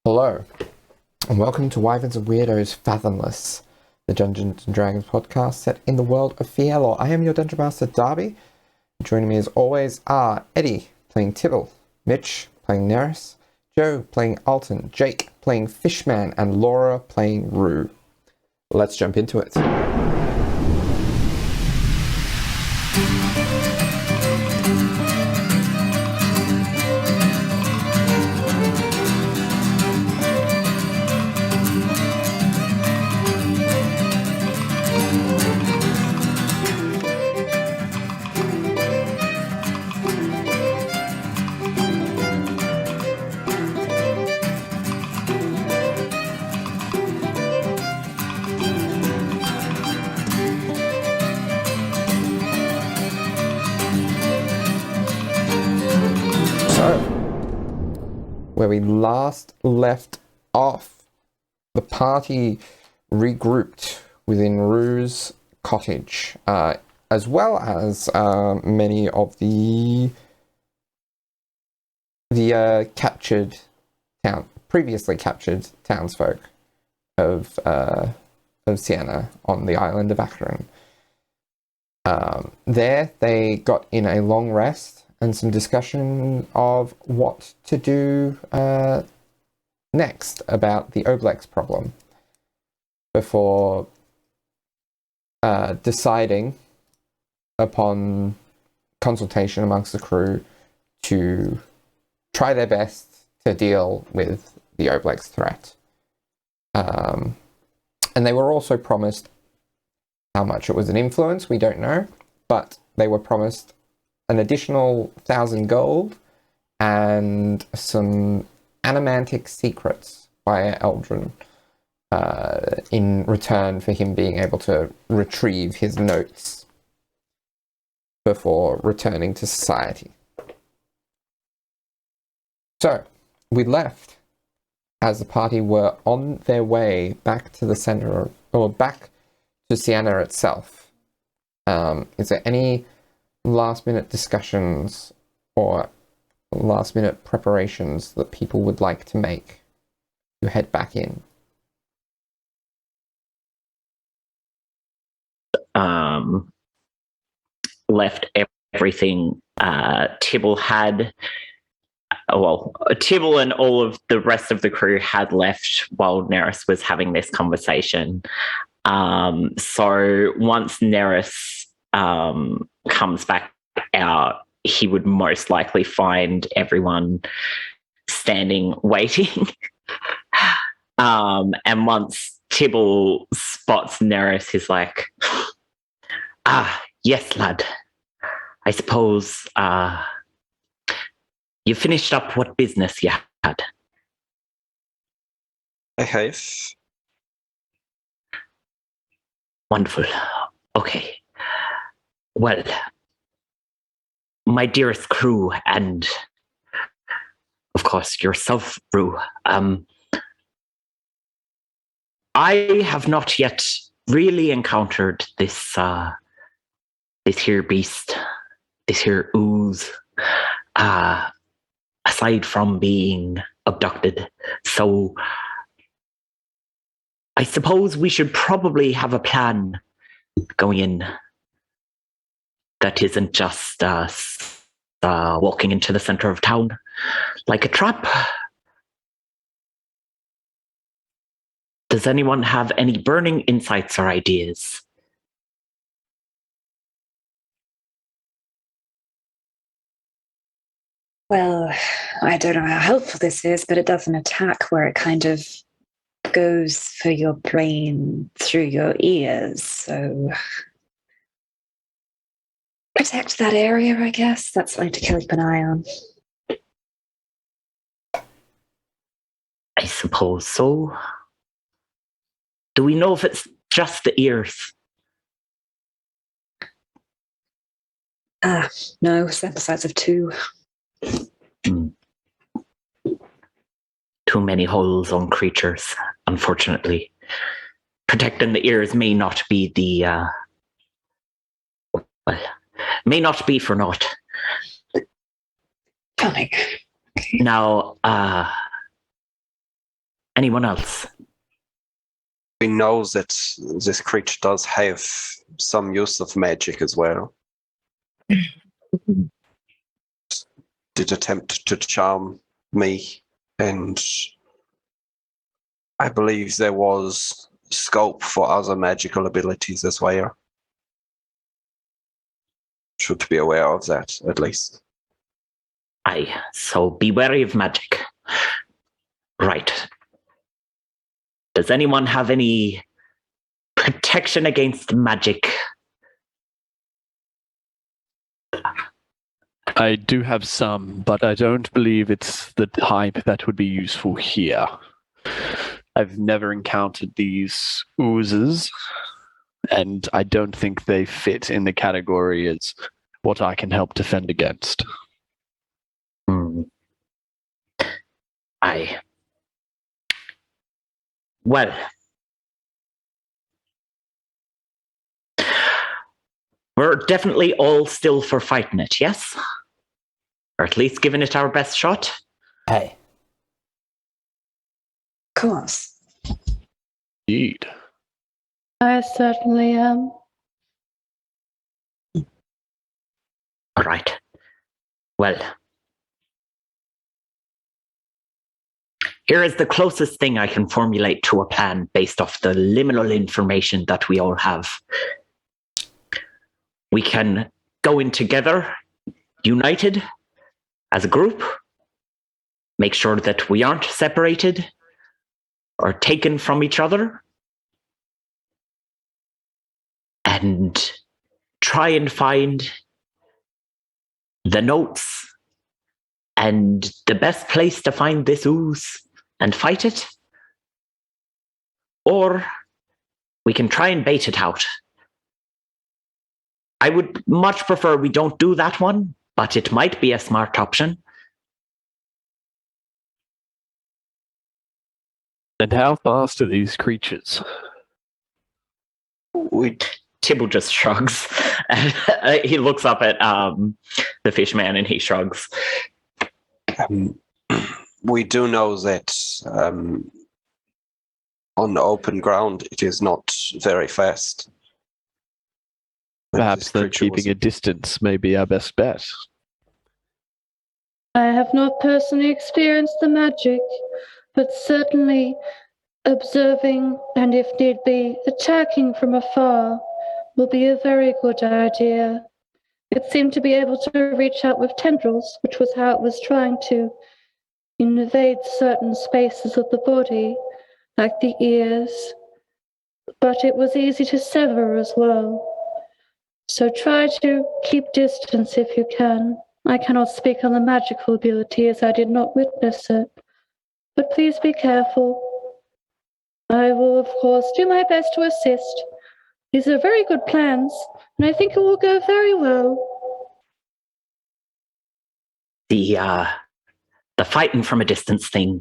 Hello, and welcome to Wyverns Weirdos Fathomless, the Dungeons & Dragons podcast set in the world of Fierlor. I am your Dungeon Master, 𝘬𝘭𝘭𝘪𝘤. Joining me as always are Eddie, playing Tibble, Mitch, playing 𝘧𝘭𝘭𝘪𝘆, Joe, playing Alton, Jake, playing Fishman, and Laura, playing 𝘠𝘬. Let's jump into it. Where we last left off, the party regrouped within 𝘠𝑢�'s cottage, as well as many of the previously captured townsfolk of Sienna on the island of Acherin. There, they got in a long rest and some discussion of what to do next about the Oblex problem before deciding upon consultation amongst the crew to try their best to deal with the Oblex threat. And they were also promised how much it was an influence, we don't know, but they were promised an additional 1,000 gold and some animantic secrets by 𝘠𝘠𝑑𝘪 in return for him being able to retrieve his notes before returning to society. So, we left as the party were on their way back to the center, or back to Sienna itself. Is there any last-minute discussions or last-minute preparations that people would like to make to head back in? Left everything Tibble had. Tibble and all of the rest of the crew had left while 𝘧𝘭𝑢𝑟𝑒 was having this conversation. So once 𝘧𝘭𝑢𝑟𝑒 comes back out, he would most likely find everyone standing waiting. And once Tibble spots 𝘧𝘭𝑢𝑟𝑒, he's like, yes, lad. I suppose you finished up what business you had. I have. Wonderful. Okay. Well, my dearest crew, and of course yourself, 𝘠𝘬, I have not yet really encountered this here beast, this here ooze, aside from being abducted. So I suppose we should probably have a plan going in that isn't just us walking into the center of town like a trap. Does anyone have any burning insights or ideas? Well, I don't know how helpful this is, but it does an attack where it kind of goes for your brain through your ears, so protect that area, I guess. That's something to keep an eye on. I suppose so. Do we know if it's just the ears? No, sample size of 2. Too many holes on creatures, unfortunately. Protecting the ears may not be may not be for naught. Fine. Now, Anyone else? We know that this creature does have some use of magic as well. Did attempt to charm me, and I believe there was scope for other magical abilities as well. Should be aware of that, at least. Aye, so be wary of magic. Right. Does anyone have any protection against magic? I do have some, but I don't believe it's the type that would be useful here. I've never encountered these oozes, and I don't think they fit in the category as what I can help defend against. Aye. Well, we're definitely all still for fighting it, yes? Or at least giving it our best shot? Hey. Of course. Indeed. I certainly am. All right. Well, here is the closest thing I can formulate to a plan based off the liminal information that we all have. We can go in together, united, as a group, make sure that we aren't separated or taken from each other, and try and find the notes and the best place to find this ooze and fight it. Or we can try and bait it out. I would much prefer we don't do that one, but it might be a smart option. And how fast are these creatures? Tibble just shrugs. He looks up at the fish man and he shrugs. We do know that on open ground it is not very fast. Perhaps then keeping a distance may be our best bet. I have not personally experienced the magic, but certainly observing and, if need be, attacking from afar will be a very good idea. It seemed to be able to reach out with tendrils, which was how it was trying to invade certain spaces of the body, like the ears, but it was easy to sever as well. So try to keep distance if you can. I cannot speak on the magical ability as I did not witness it, but please be careful. I will, of course, do my best to assist. These are very good plans, and I think it will go very well. The fighting from a distance thing.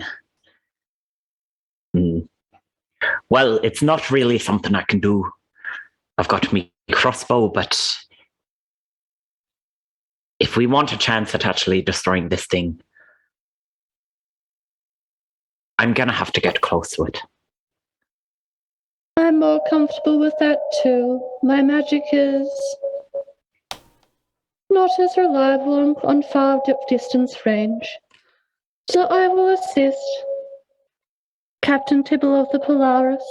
Well, it's not really something I can do. I've got me crossbow, but if we want a chance at actually destroying this thing, I'm gonna have to get close to it. I'm more comfortable with that too. My magic is not as reliable on far distance range. So I will assist. Captain Tibble of the Polaris.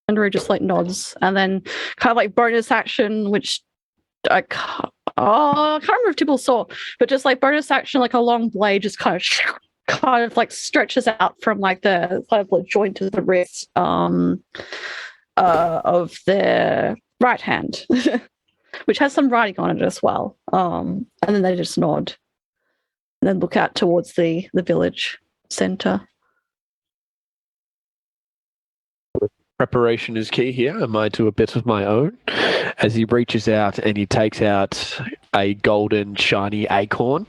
Andrew just like nods, and then kind of like bonus action, which I can't remember if Tibble saw, but just like bonus action, like a long blade just kind of like stretches out from like the kind of like joint of the wrist of their right hand, which has some writing on it as well. And then they just nod, and then look out towards the village center. Preparation is key here. I might do a bit of my own. As he reaches out and he takes out a golden shiny acorn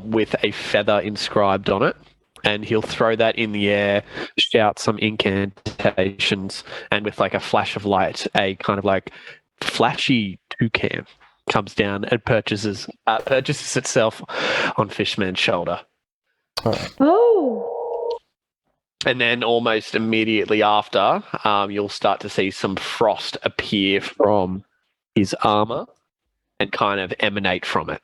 with a feather inscribed on it, and he'll throw that in the air, shout some incantations, and with like a flash of light, a kind of like flashy toucan comes down and purchases itself on Fishman's shoulder. Oh! And then almost immediately after, you'll start to see some frost appear from his armor and kind of emanate from it.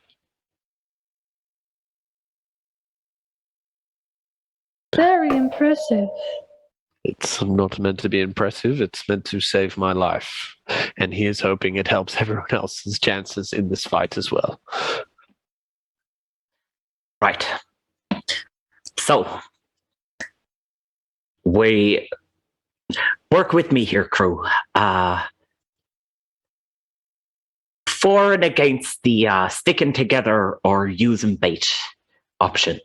Very impressive. It's not meant to be impressive. It's meant to save my life. And he is hoping it helps everyone else's chances in this fight as well. Right. So, we work with me here, crew. For and against the sticking together or using bait options.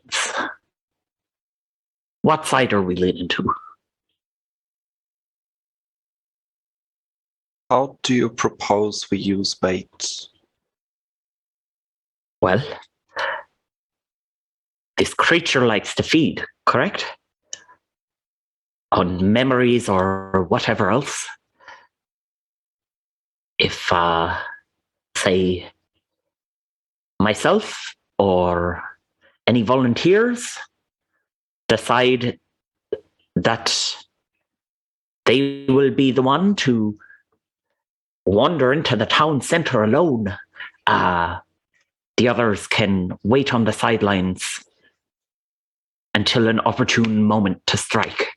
What side are we leaning to? How do you propose we use bait? Well, this creature likes to feed, correct? On memories or whatever else. If, say, myself or any volunteers decide that they will be the one to wander into the town center alone, the others can wait on the sidelines until an opportune moment to strike.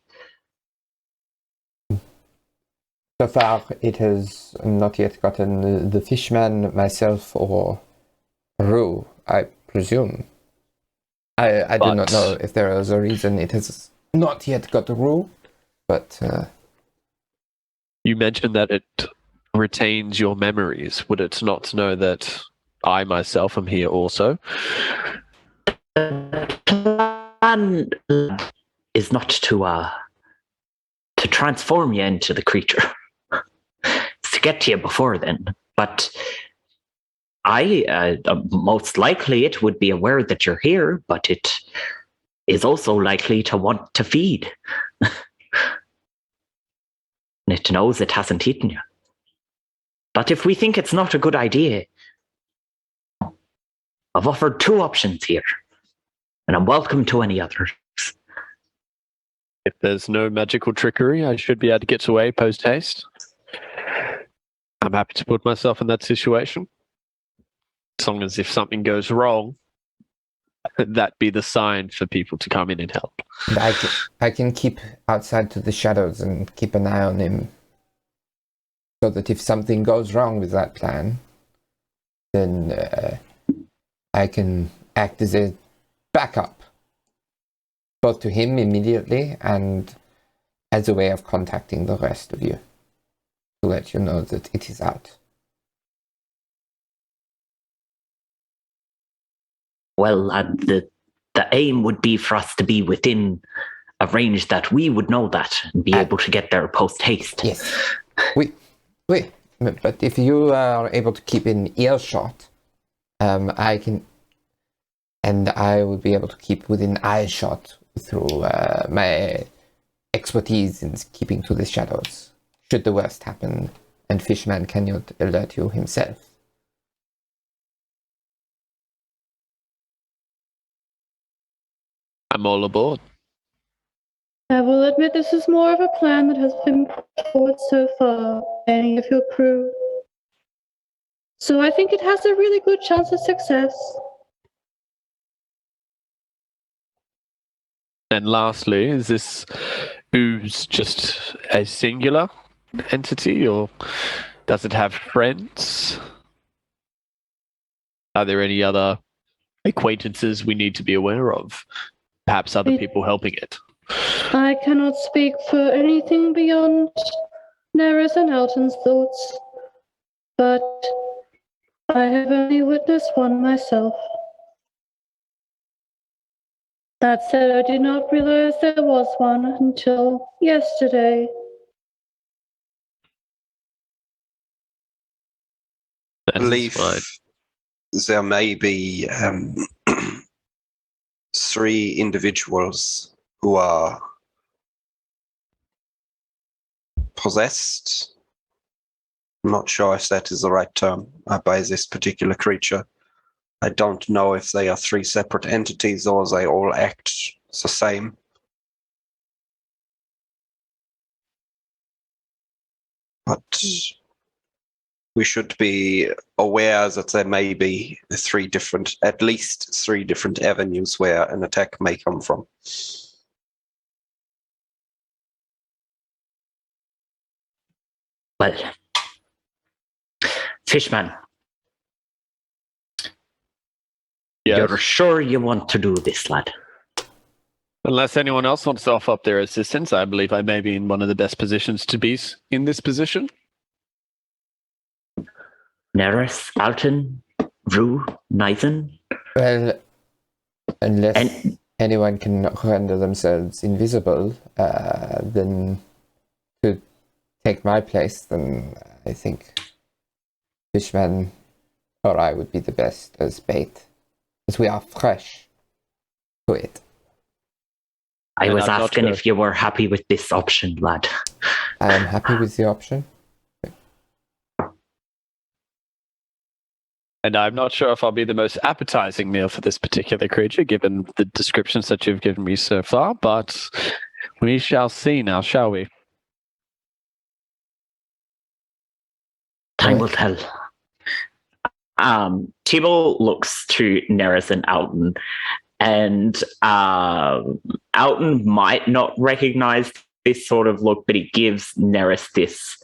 So far, it has not yet gotten the fishman, myself, or Rue, I presume. I do not know if there is a reason it has not yet got Rue, but... You mentioned that it retains your memories. Would it not know that I myself am here also? The plan is not to transform you into the creature. It's to get to you before then. But most likely it would be aware that you're here, but it is also likely to want to feed. And it knows it hasn't eaten you. But if we think it's not a good idea, I've offered 2 options here, and I'm welcome to any others. If there's no magical trickery, I should be able to get away post-haste. I'm happy to put myself in that situation. As long as if something goes wrong, that be the sign for people to come in and help. I can keep outside to the shadows and keep an eye on him, so that if something goes wrong with that plan, then I can act as a backup, both to him immediately and as a way of contacting the rest of you, to let you know that it is out. Well, the aim would be for us to be within a range that we would know that and be able to get there post-haste. Yes. But if you are able to keep in earshot, I can, and I would be able to keep within eye shot through my expertise in keeping to the shadows, should the worst happen, and Fishman cannot alert you himself. I'm all aboard. I will admit this is more of a plan that has been put forward so far by any of your crew. So I think it has a really good chance of success. And lastly, is this ooze just a singular entity, or does it have friends? Are there any other acquaintances we need to be aware of? Perhaps other people helping it? I cannot speak for anything beyond Neris and Alton's thoughts, but I have only witnessed one myself. That said, I did not realize there was one until yesterday. I believe there may be 3 individuals who are possessed. I'm not sure if that is the right term by this particular creature. I don't know if they are 3 separate entities or they all act the same. but we should be aware that there may be at least three different avenues where an attack may come from. Well, Fishman, Yes. you're sure you want to do this, lad? Unless anyone else wants to offer up their assistance, I believe I may be in one of the best positions to be in this position. Neris, Alton, Rue, Nathan? Well, unless anyone can render themselves invisible, then to take my place, then I think Fishman or I would be the best as bait, as we are fresh to it. I And was I'm not asking sure. if you were happy with this option, lad. I am happy with the option. And I'm not sure if I'll be the most appetizing meal for this particular creature, given the descriptions that you've given me so far, but we shall see now, shall we? Time will tell. Tibble looks to Neris and Alton, and Alton might not recognize this sort of look, but he gives Neris this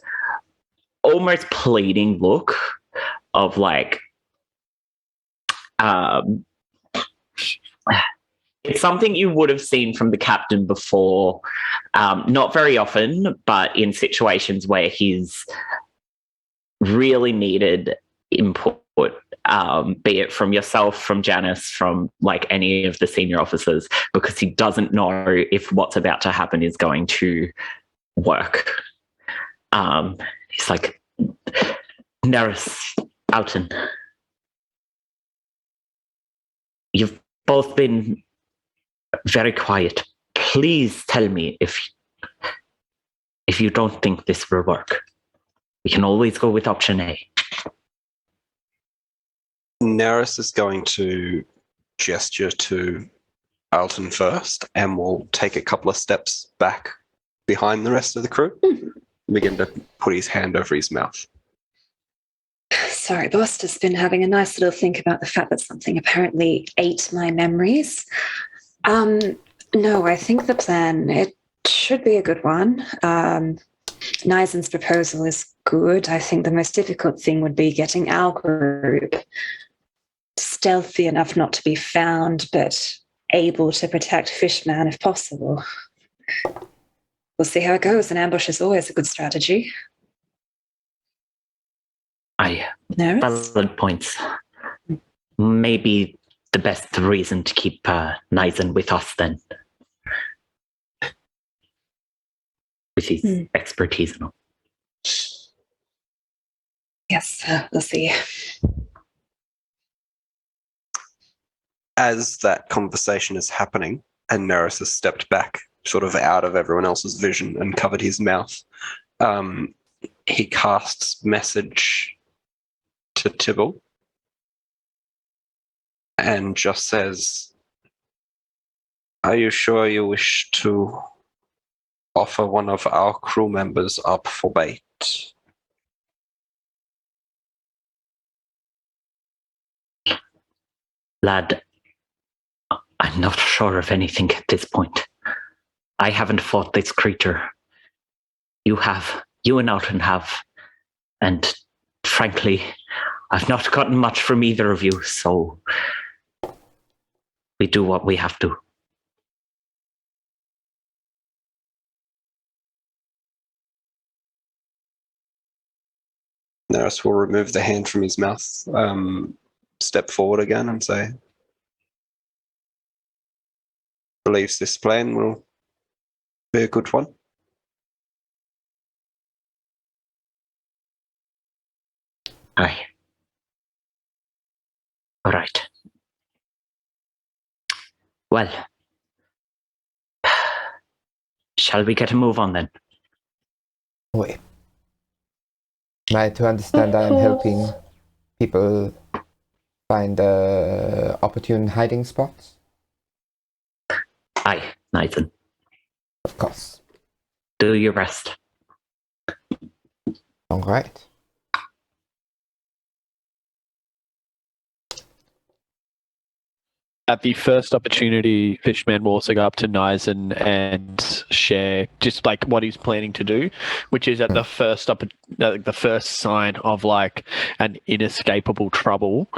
almost pleading look of like, it's something you would have seen from the captain before, not very often, but in situations where he's really needed input, be it from yourself, from Janice, from like any of the senior officers, because he doesn't know if what's about to happen is going to work. He's like, Neris, Alton, you've both been very quiet. Please tell me if you don't think this will work. We can always go with option A. Neris is going to gesture to Alton first and will take a couple of steps back behind the rest of the crew and begin to put his hand over his mouth. Sorry, boss, just been having a nice little think about the fact that something apparently ate my memories. No, I think the plan, it should be a good one. Nizen's proposal is good. I think the most difficult thing would be getting our group stealthy enough not to be found, but able to protect Fishman if possible. We'll see how it goes. An ambush is always a good strategy. Valid points. Maybe the best reason to keep Nizen with us then. With his expertise and all. Yes, we'll see. As that conversation is happening, and Neris has stepped back, sort of out of everyone else's vision and covered his mouth, he casts message to Tibble and just says, "Are you sure you wish to offer one of our crew members up for bait?" Lad, I'm not sure of anything at this point. I haven't fought this creature. You have. You and Alton have. And frankly, I've not gotten much from either of you, so we do what we have to. Neris will remove the hand from his mouth, step forward again and say, "Believes this plan will be a good one." Aye. All right. Well, shall we get a move on then? Wait. Am I to understand I am helping people find opportune hiding spots? Aye, Nathan. Of course. Do your best. All right. At the first opportunity, Fishman will also go up to 𝘧𝘕 and share just like what he's planning to do, which is at the first sign of like an inescapable trouble.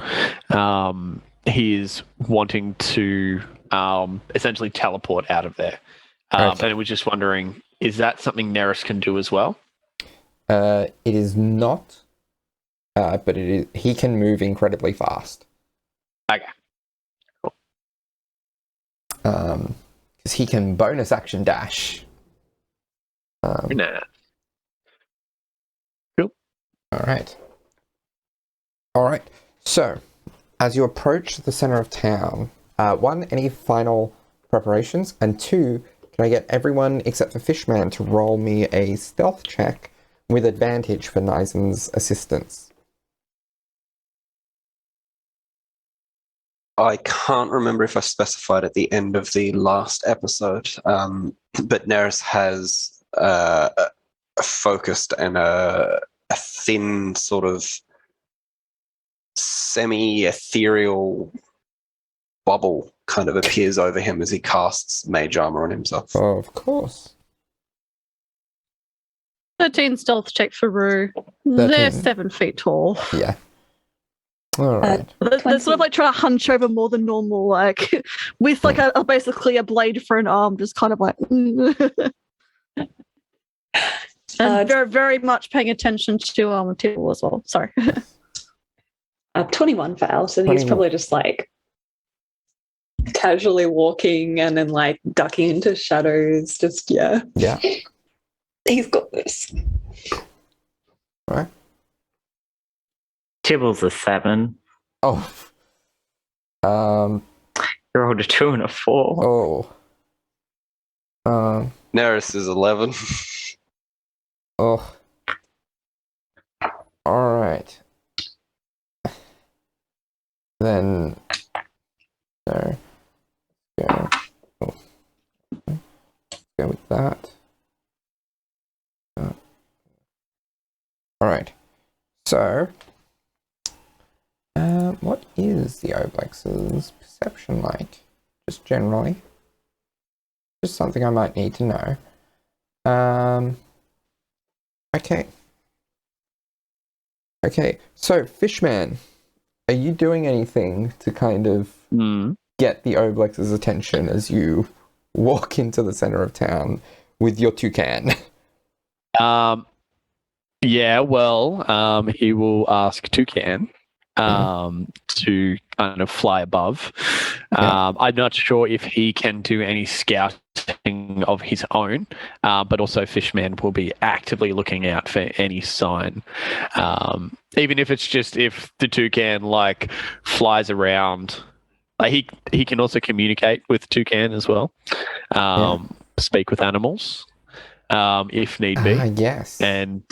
He is wanting to essentially teleport out of there. And I was just wondering, is that something 𝘧𝘓 can do as well? It is not, but it is. He can move incredibly fast. Okay. Because he can bonus action dash. Nah. Cool. All right. So, as you approach the center of town, one, any final preparations, and two, can I get everyone except for Fishman to roll me a stealth check with advantage for 𝘧𝘕's assistance? I can't remember if I specified at the end of the last episode, but 𝘧𝘓 has a focused and a thin sort of semi-ethereal bubble kind of appears over him as he casts mage armor on himself. Oh, of course. 13 stealth check for Rue. 13. They're 7 feet tall. Yeah. All right. They're sort of like trying to hunch over more than normal, like with like basically a blade for an arm, just kind of like. And very, very much paying attention to Tibble as well. Sorry. 21 for Alton. 21. He's probably just like casually walking and then like ducking into shadows. Just Yeah. He's got this. All right. Tibble's a 7. Oh. You rolled a 2 and a 4. Oh. 𝘧𝘓 is 11. Oh. All right. Then. So. Go. Oh. Go with that. All right. So. What is the Oblex's perception like? Just generally. Just something I might need to know. Okay. Okay, so Fishman, are you doing anything to kind of get the Oblex's attention as you walk into the center of town with your toucan? Yeah, well, he will ask Toucan to kind of fly above. I'm not sure if he can do any scouting of his own, but also Fishman will be actively looking out for any sign. Even if it's just if the Toucan like flies around, like he can also communicate with Toucan as well, speak with animals. If need be. Yes. And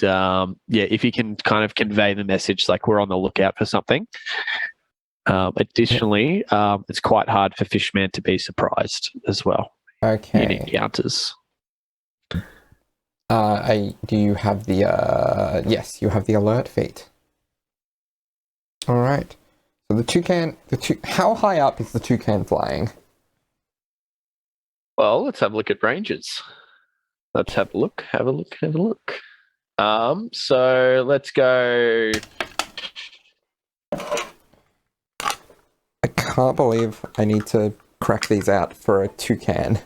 if you can kind of convey the message like we're on the lookout for something. Additionally, it's quite hard for Fishman to be surprised as well in encounters. Do you have the yes, you have the alert feat. All right. So the toucan, how high up is the toucan flying? Well, let's have a look at ranges. Let's have a look. So let's go. I can't believe I need to crack these out for a toucan.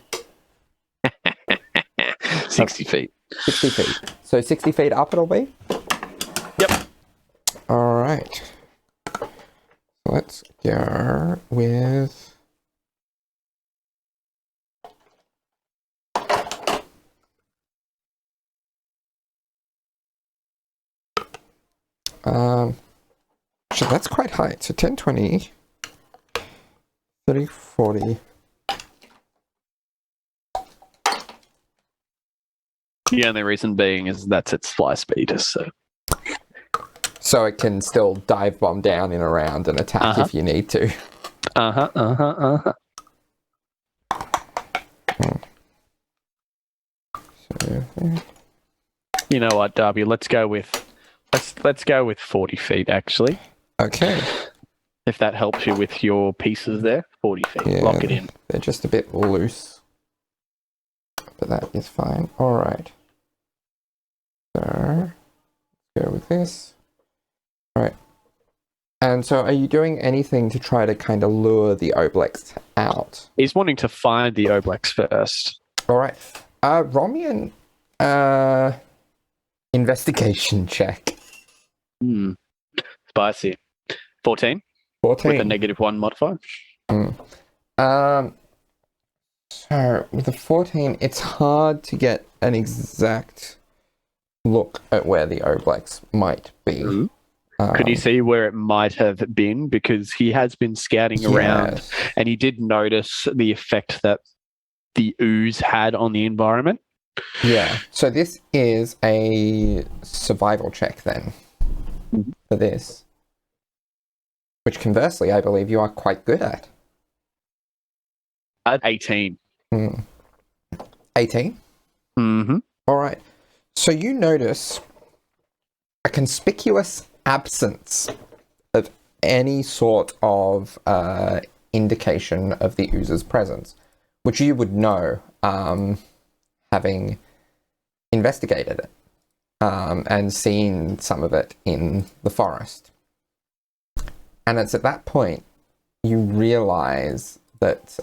60 feet. 60 feet. So 60 feet up it'll be? Yep. All right. Let's go with... So that's quite high. So 10, 20, 30, 40. The only reason being is that's its fly speed. So it can still dive bomb down in a round and attack if you need to. You know what, Darby? Let's go with Let's go with 40 feet, actually. Okay. If that helps you with your pieces there. 40 feet. Yeah, Lock it in. They're just a bit loose. But that is fine. Alright. So, let's go with this. Alright. And so are you doing anything to try to kind of lure the Oblex out? He's wanting to find the Oblex first. Alright. Roll me an investigation check. Spicy. 14 14. with a -1 modifier. So with a 14, it's hard to get an exact look at where the Oblex might be. Could you see where it might have been? Because he has been scouting around, and he did notice the effect that the ooze had on the environment. Yeah. So this is a survival check then for this, which conversely, I believe you are quite good at. At 18. 18? Mm-hmm. All right. So you notice a conspicuous absence of any sort of indication of the ooze's presence, which you would know having investigated it and seen some of it in the forest. And it's at that point you realize that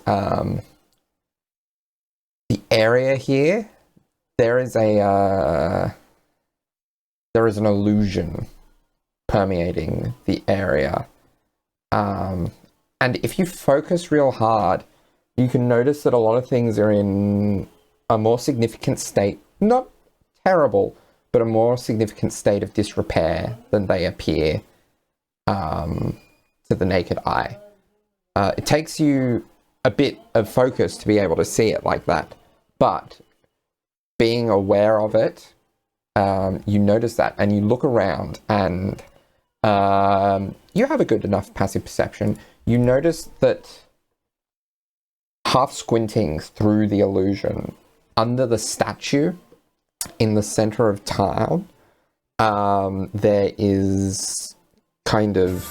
the area here, there is an illusion permeating the area. And if you focus real hard, you can notice that a lot of things are in a more significant state, not terrible, but a more significant state of disrepair than they appear to the naked eye. It takes you a bit of focus to be able to see it like that, but being aware of it, you notice that and you look around and you have a good enough passive perception. You notice that half squinting through the illusion, under the statue in the center of town, there is kind of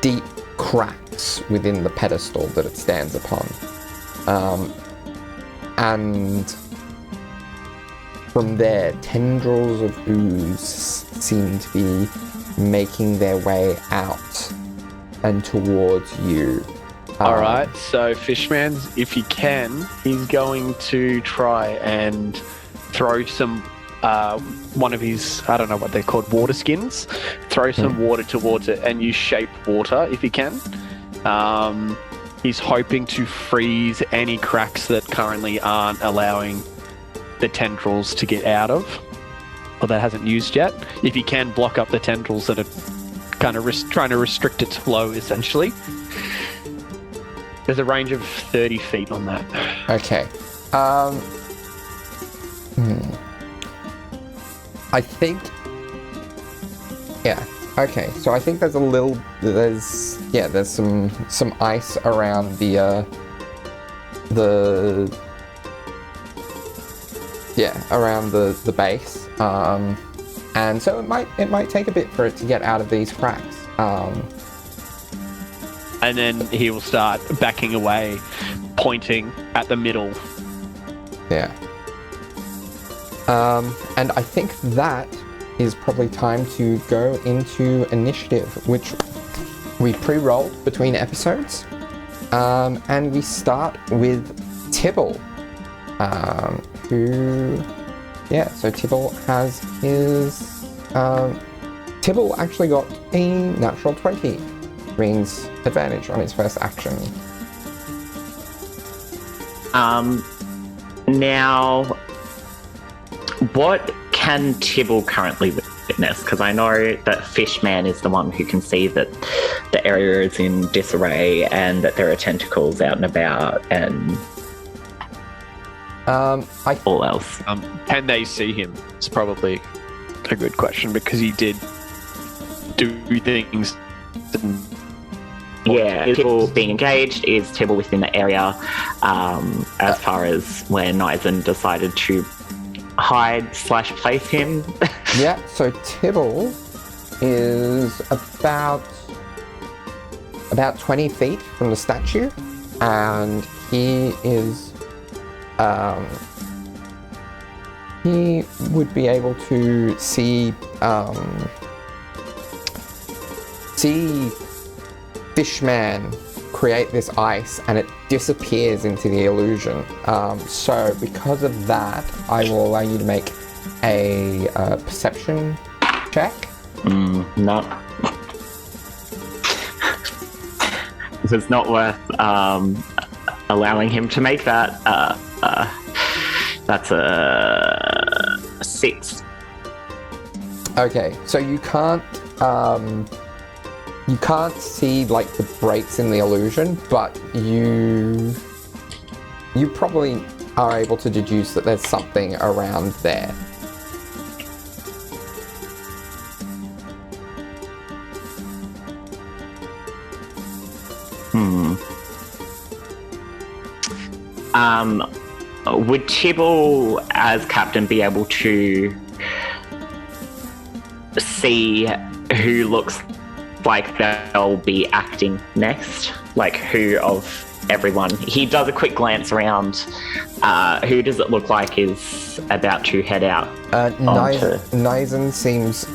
deep cracks within the pedestal that it stands upon. And from there, tendrils of ooze seem to be making their way out and towards you. All right, so Fishman, if he can, he's going to try and throw some, one of his, I don't know what they're called, water skins, throw some water towards it and use shape water if he can. He's hoping to freeze any cracks that currently aren't allowing the tendrils to get out of, or that hasn't used yet. If he can block up the tendrils that are kind of trying to restrict its flow, essentially. There's a range of 30 feet on that. Okay. I think... Yeah. Okay. So I think there's some ice around around the base. And so it might take a bit for it to get out of these cracks. And then he will start backing away, pointing at the middle. Yeah. And I think that is probably time to go into initiative, which we pre-rolled between episodes. And we start with 𝘬𝘁, who... Yeah, so 𝘬𝘁 has his... 𝘬𝘁 actually got a natural 20. Means advantage on his first action. Now, what can 𝘬𝘁 currently witness? Because I know that Fishman is the one who can see that the area is in disarray and that there are tentacles out and about and all else. Can they see him? It's probably a good question because he did do things. Yeah, 𝘬𝘁 being engaged, is 𝘬𝘁 within the area as far as where 𝑧𝘦𝘨 decided to hide/place him? Yeah, so Tibble is about 20 feet from the statue, and he is he would be able to see Fishman create this ice, and it disappears into the illusion. So because of that, I will allow you to make a perception check. No. It's not worth allowing him to make that. That's a 6. Okay, so you can't see like the breaks in the illusion, but you probably are able to deduce that there's something around there. Would Tibble, as captain, be able to see who looks like they'll be acting next? Like, who of everyone? He does a quick glance around. Who does it look like is about to head out? 𝘧𝘦𝘢𝘐 seems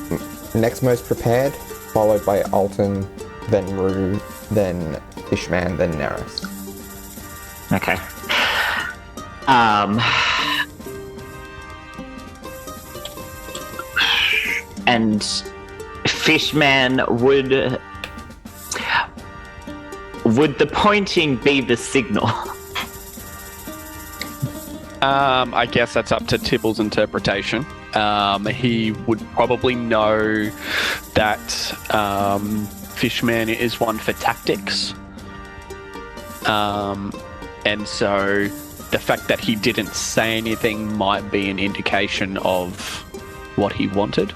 next most prepared, followed by Alton, then 𝘬, then Fishman, then Neris. Okay. And Fishman, would the pointing be the signal? I guess that's up to Tibble's interpretation. He would probably know that Fishman is one for tactics. And so the fact that he didn't say anything might be an indication of what he wanted,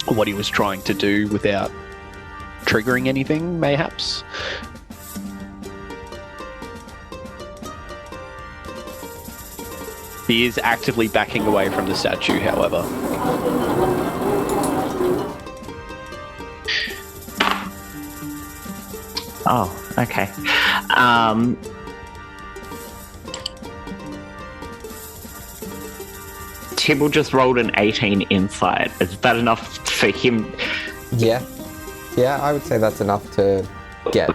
or what he was trying to do without triggering anything, mayhaps. He is actively backing away from the statue, however. Oh, okay. Tibble just rolled an 18 insight. Is that enough for him? Yeah, I would say that's enough to get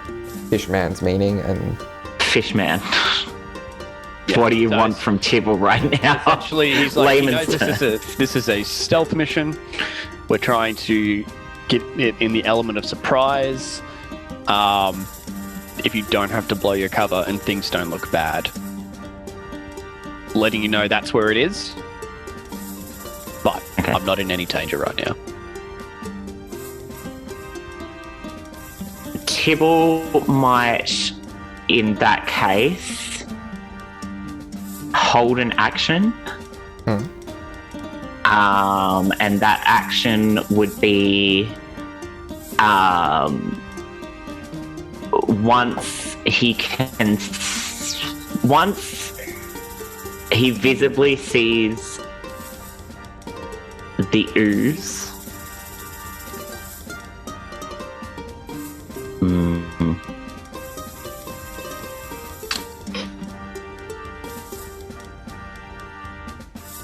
Fishman's meaning and... Fishman. Yeah, what do you want from Tibble right now? Actually, he's like, this is a stealth mission. We're trying to get it in the element of surprise. If you don't have to blow your cover and things don't look bad. Letting you know that's where it is. But okay. I'm not in any danger right now. Tibble might, in that case, hold an action. And that action would be once he visibly sees the ooze.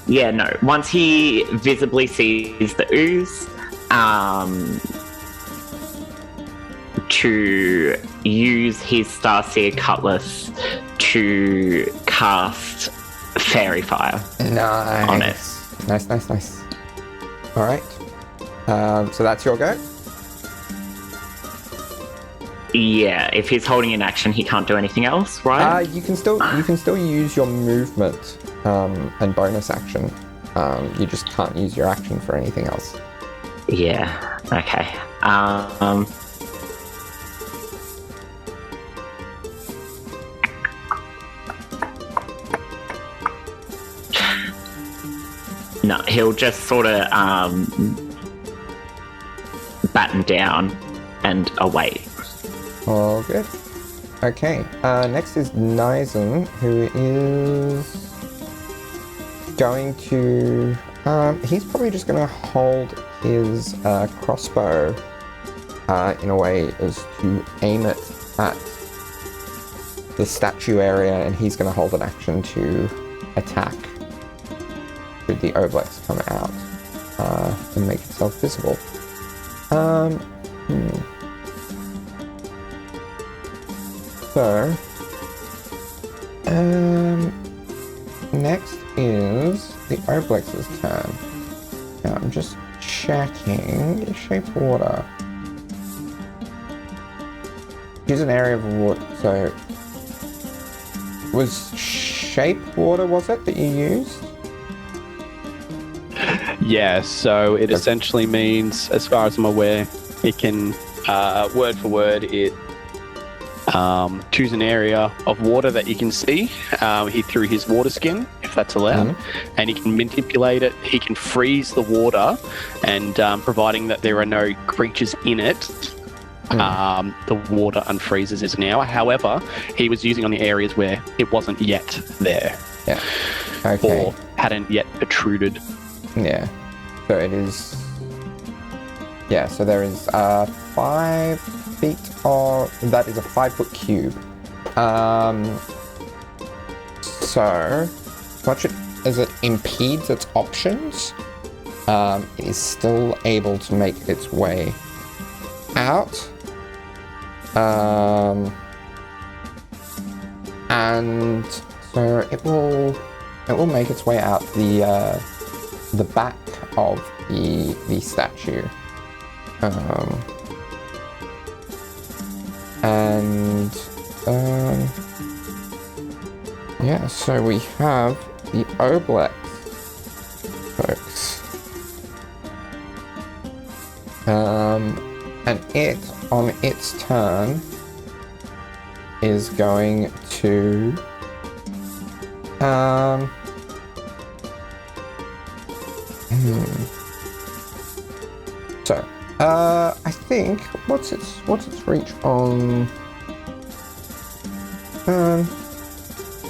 Yeah, no. Once he visibly sees the ooze, to use his Starseer Cutlass to cast Fairy Fire on it. Nice. All right. So that's your go? Yeah, if he's holding an action, he can't do anything else, right? You can still use your movement and bonus action. You just can't use your action for anything else. Yeah. Okay. No, he'll just sort of batten down and await. All good. Okay. Next is 𝘧𝘢𝘢𝘐, who is going to... he's probably just going to hold his crossbow in a way as to aim it at the statue area, and he's going to hold an action to attack should the Oblex come out and make itself visible. So, next is the Oblex's turn. Now I'm just checking shape water. Use an area of water. So, was shape water, was it, that you used? Yeah, so it essentially means, as far as I'm aware, it can, word for word, it choose an area of water that you can see. He threw his water skin, if that's allowed, and he can manipulate it. He can freeze the water, and providing that there are no creatures in it, the water unfreezes is now. However, he was using on the areas where it wasn't yet there. Yeah. Okay. Or hadn't yet protruded. Yeah. So it is... Yeah, so there is 5 feet of... That is a 5-foot cube. So, much as it impedes its options, it is still able to make its way out. And so it will make its way out the back of the statue. Yeah, so we have the Oblex, folks. And it, on its turn, is going to So, I think what's its reach on?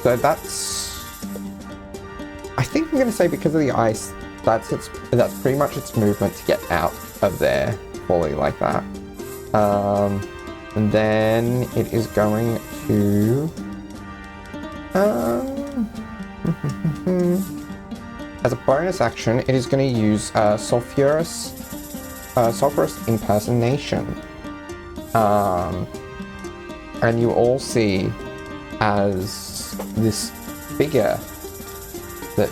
So that's. I think I'm going to say because of the ice, that's pretty much its movement to get out of there fully like that. And then it is going to. As a bonus action, it is going to use sulfurous impersonation. And you all see as this figure that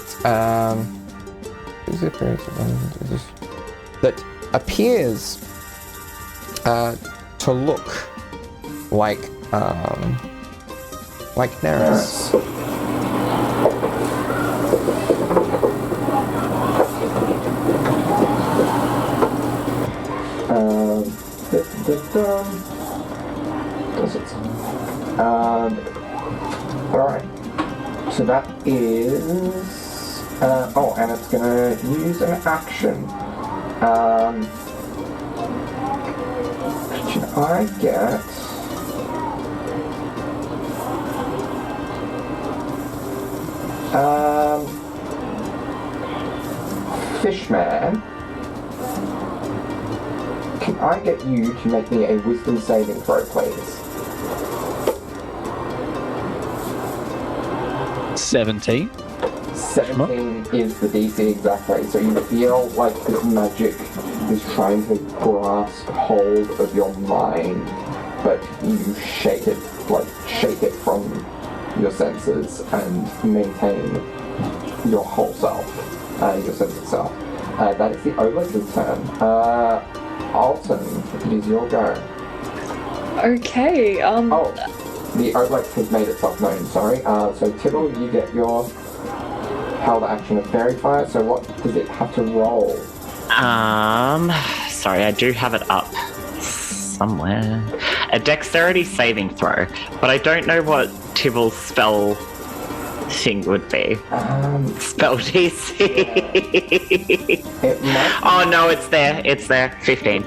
that appears to look like 𝘨𝑒𝑟𝑒𝑠. Alright, so that is and it's gonna use an action. Should I get Fishman? Can I get you to make me a wisdom saving throw, please? 17. 17 is the DC exactly, so you feel like this magic is trying to grasp hold of your mind, but you shake it from your senses and maintain your whole self, your sense of self. That is the Oblex's turn. Alton, it is your go. Okay, Oh, the Oblex has made itself known, sorry. So Tibble, you get your held action of Fairy Fire, so what does it have to roll? Sorry, I do have it up somewhere. A dexterity saving throw, but I don't know what Tibble's spell thing would be. Spell DC. Yeah. It might... Oh no, it's there. 15.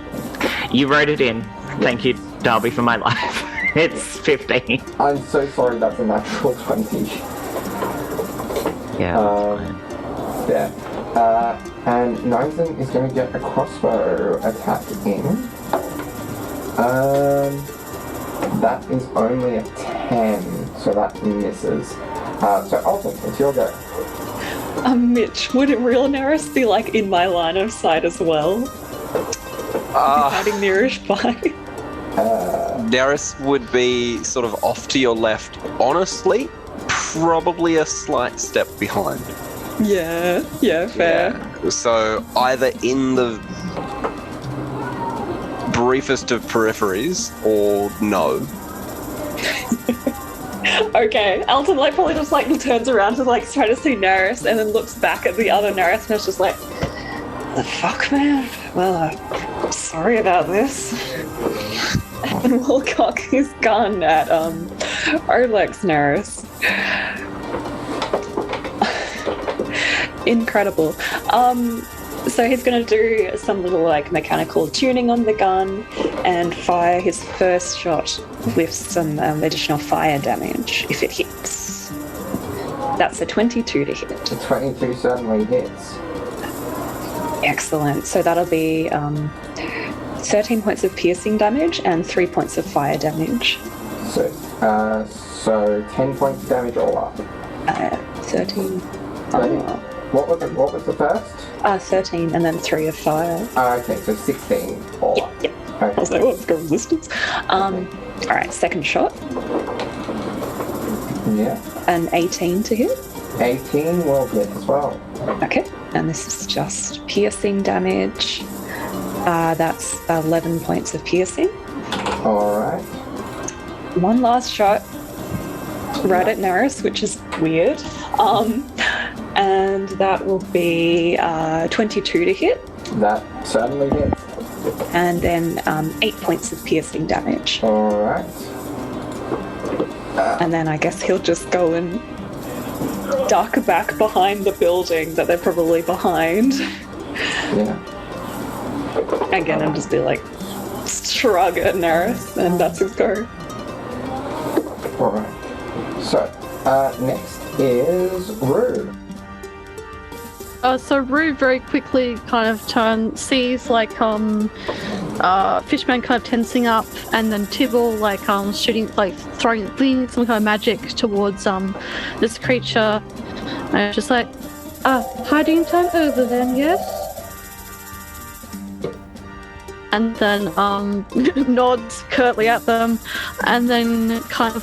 You wrote it in. Thank you, Darby, for my life. It's 15. I'm so sorry, that's a natural 20. Yeah. there. And 𝘧𝘢𝘀 is going to get a crossbow attack in. That is only a 10, so that misses. So Alton, it's your go. Mitch, would real 𝘨𝑟𝑒s be like in my line of sight as well? Hiding nearish by? 𝘨𝑟𝑒s would be sort of off to your left. Honestly, probably a slight step behind. Yeah, fair. Yeah. So either in the briefest of peripheries or no. Okay, Alton probably just turns around to try to see 𝘨𝑟𝑒s and then looks back at the other 𝘨𝑟𝑒s and is just like, the fuck, man? Well, I'm sorry about this. And will cock his gun at Oblex 𝘨𝑟𝑒s. Incredible. So he's going to do some little mechanical tuning on the gun and fire his first shot with some additional fire damage if it hits. That's a 22 to hit. The 22 certainly hits. Excellent. So that'll be 13 points of piercing damage and 3 points of fire damage. So 10 points of damage all up. 13. What was the first? 13 and then 3 of fire. Okay, so 16 all up. Yep. Okay. I was like, what's the resistance? All right, second shot. Yeah. An 18 to hit. 18 will hit as well. Okay, and this is just piercing damage. That's 11 points of piercing. Alright. One last shot right at 𝘨𝑟𝑒s, which is weird. And that will be 22 to hit. That certainly hits. And then 8 points of piercing damage. Alright. And then I guess he'll just go and duck back behind the building that they're probably behind. Yeah. Again, and just be like, shrug at 𝘨𝑟𝑒s, and that's his go. Alright. So, next is Rue. So Rue very quickly kind of sees Fishman kind of tensing up, and then 𝘬𝘭𝘭 shooting, throwing some kind of magic towards this creature, and it's just like, Hiding time over then, yes? and then nods curtly at them, and then kind of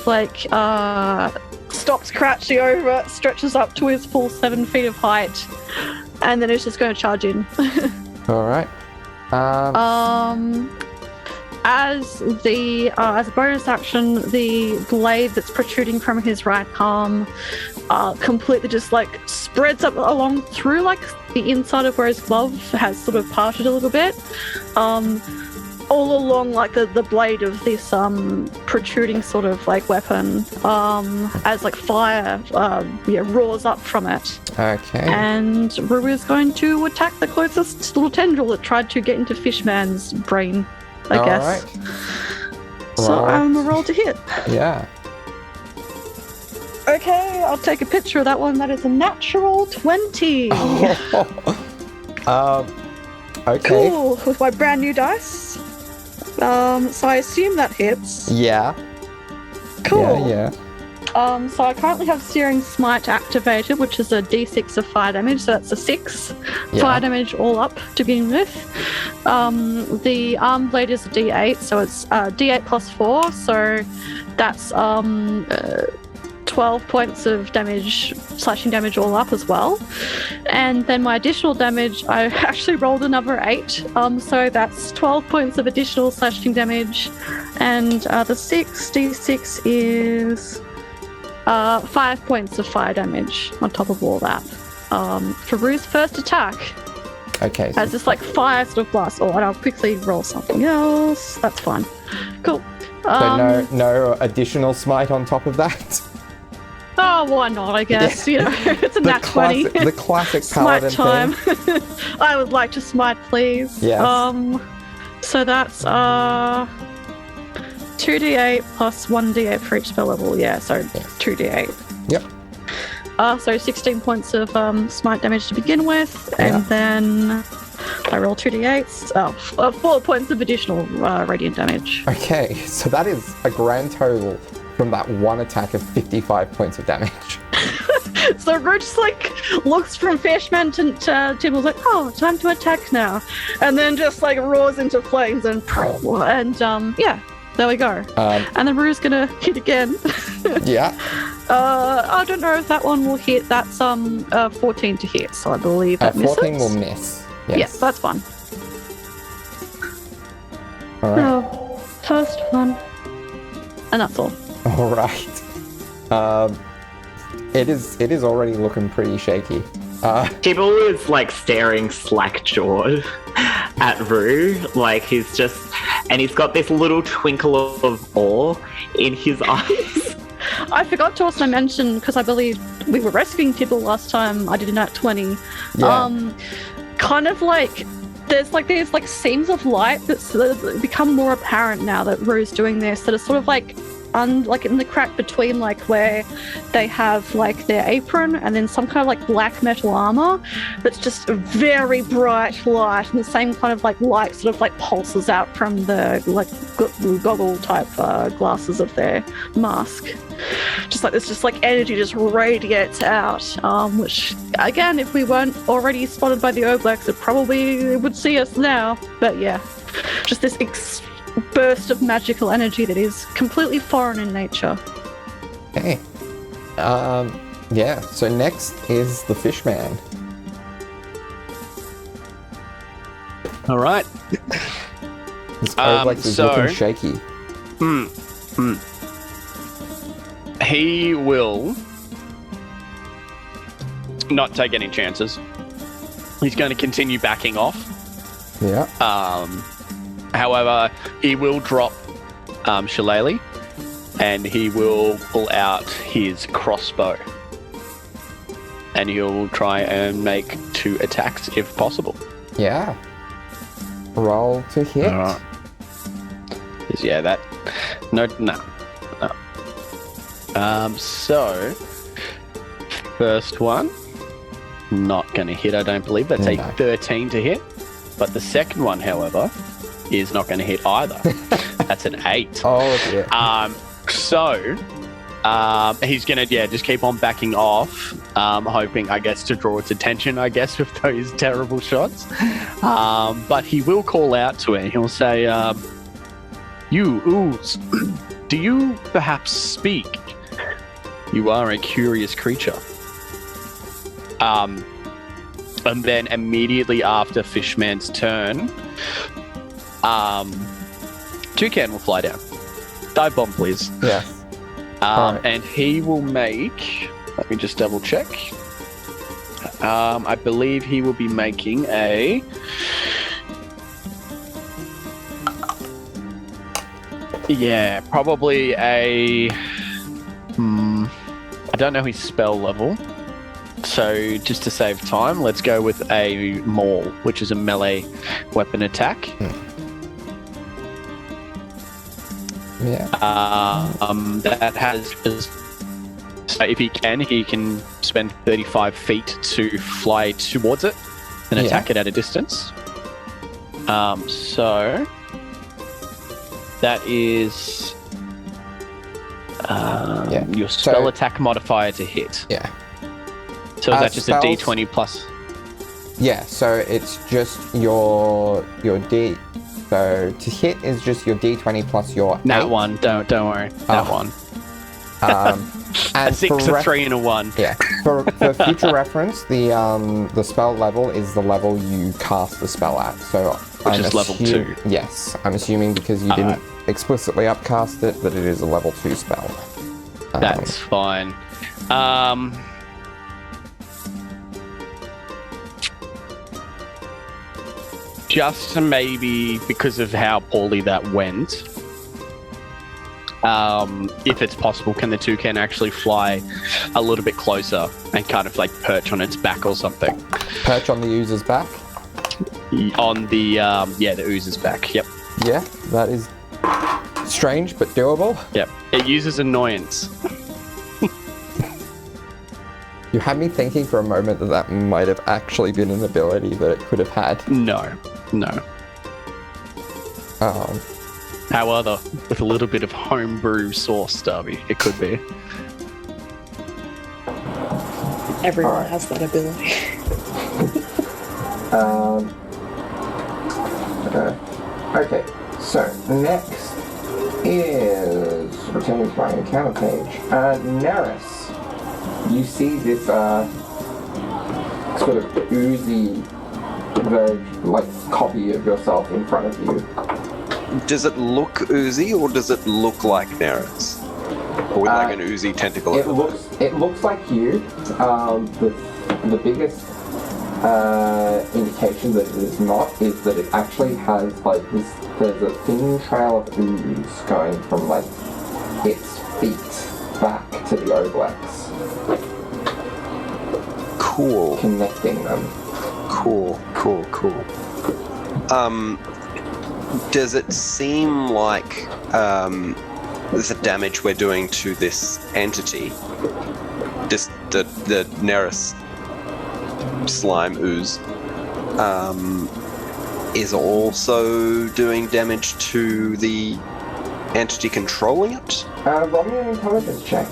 stops crouching over, stretches up to his full 7 feet of height, and then it's just going to charge in. Alright. As a bonus action, the blade that's protruding from his right arm completely just spreads up along through the inside of where his glove has sort of parted a little bit, all along the blade of this protruding sort of weapon, as fire roars up from it. Okay. And Rue is going to attack the closest little tendril that tried to get into Fishman's brain, I guess. So I'm a roll to hit. Yeah. Okay, I'll take a picture of that one. That is a natural 20. Okay. Cool, with my brand new dice. So I assume that hits. Yeah. Cool. Yeah. So I currently have Searing Smite activated, which is a d6 of fire damage, so that's a 6 fire damage all up to begin with. The arm blade is a d8, so it's d8 plus 4, so that's 12 points of damage, slashing damage all up as well. And then my additional damage, I actually rolled another 8, so that's 12 points of additional slashing damage, and the 6d6 is 5 points of fire damage on top of all that. For Rue's first attack, Okay. as this fire sort of blast. Oh, and I'll quickly roll something else. That's fine. Cool. So no additional smite on top of that? Oh, why not, I guess. Yeah. It's a nat 20. The classic Smite paladin time. thing. I would like to smite, please. Yes. So that's 2d8 plus 1d8 for each spell level. Yeah, so 2d8. Yep. So 16 points of smite damage to begin with, and then I roll 2d8s. 4 points of additional radiant damage. Okay, so that is a grand total from that one attack of 55 points of damage. So Rue just like looks from Fishman to Tibble's like, oh, time to attack now, and then just like roars into flames and yeah, there we go. And then Rue's gonna hit again. Yeah. I don't know if that one will hit. That's 14 to hit, so I believe that 14 misses. will miss. Yes. Yes, that's fine. All right. Oh, first one. And that's all. All right. It is already looking pretty shaky. Tibble is like staring slack-jawed at Rue, like he's got this little twinkle of awe in his eyes. I forgot to also mention, because I believe we were rescuing Tibble last time I did a nat 20. Yeah. Kind of like there's like seams of light that's become more apparent now that Rue's doing this, that are sort of like in the crack between like where they have like their apron and then some kind of like black metal armor that's just a very bright light, and the same kind of like light sort of like pulses out from the like goggle type glasses of their mask. Just like this, just like energy just radiates out, which again, if we weren't already spotted by the Oblex, it probably would see us now. But yeah, just this burst of magical energy that is completely foreign in nature. Okay. Yeah, so next is the Fishman. All right. This Oblex is looking shaky. He will not take any chances. He's going to continue backing off. Yeah. However, he will drop 𝘬𝘭𝘭𝘪, and he will pull out his crossbow. And he'll try and make 2 attacks if possible. Yeah. Roll to hit. Yeah, that... No. So, first one, not going to hit, I don't believe. That's a 13 to hit. But the second one, however, is not going to hit either. That's an 8. Oh, dear. So, he's going to, just keep on backing off, hoping, I guess, to draw its attention, I guess, with those terrible shots. But he will call out to it. He'll say, you ooze, do you perhaps speak? You are a curious creature. And then immediately after Fishman's turn, Toucan will fly down. Dive bomb, please. Yes. Right. And he will make... Let me just double check. I believe he will be making a... Yeah, probably a... I don't know his spell level. So just to save time, let's go with a maul, which is a melee weapon attack. Yeah. That has... So if he can spend 35 feet to fly towards it and attack it at a distance. So that is your spell attack modifier to hit. Yeah. So is that just spells, a D20 plus? Yeah, so it's just your D. So to hit is just your D20 plus your. Nat 8. 1. Don't worry. Nat 1. And a 6, a 3, and a 1. Yeah. For future reference, the spell level is the level you cast the spell at. So which is level 2. Yes, I'm assuming because you didn't explicitly upcast it that it is a level 2 spell. That's fine. Just maybe because of how poorly that went, if it's possible, can the toucan actually fly a little bit closer and kind of like perch on its back or something? Perch on the ooze's back? On the, the ooze's back, yep. Yeah, that is strange but doable. Yep, it uses annoyance. You had me thinking for a moment that might have actually been an ability that it could have had. No. However, with a little bit of homebrew sauce, Darby, it could be. Everyone has that ability. Okay, so next is returning to my encounter page. Neris, you see this sort of oozy, copy of yourself in front of you. Does it look oozy, or does it look like Neris? Or with like an oozy tentacle? It looks like you. The biggest indication that it is not is that it actually has this. There's a thin trail of ooze going from its feet back to the Oblex. Cool. Connecting them. Cool. Does it seem like the damage we're doing to this entity, the Neris slime ooze, is also doing damage to the entity controlling it? Roll me an intelligence check.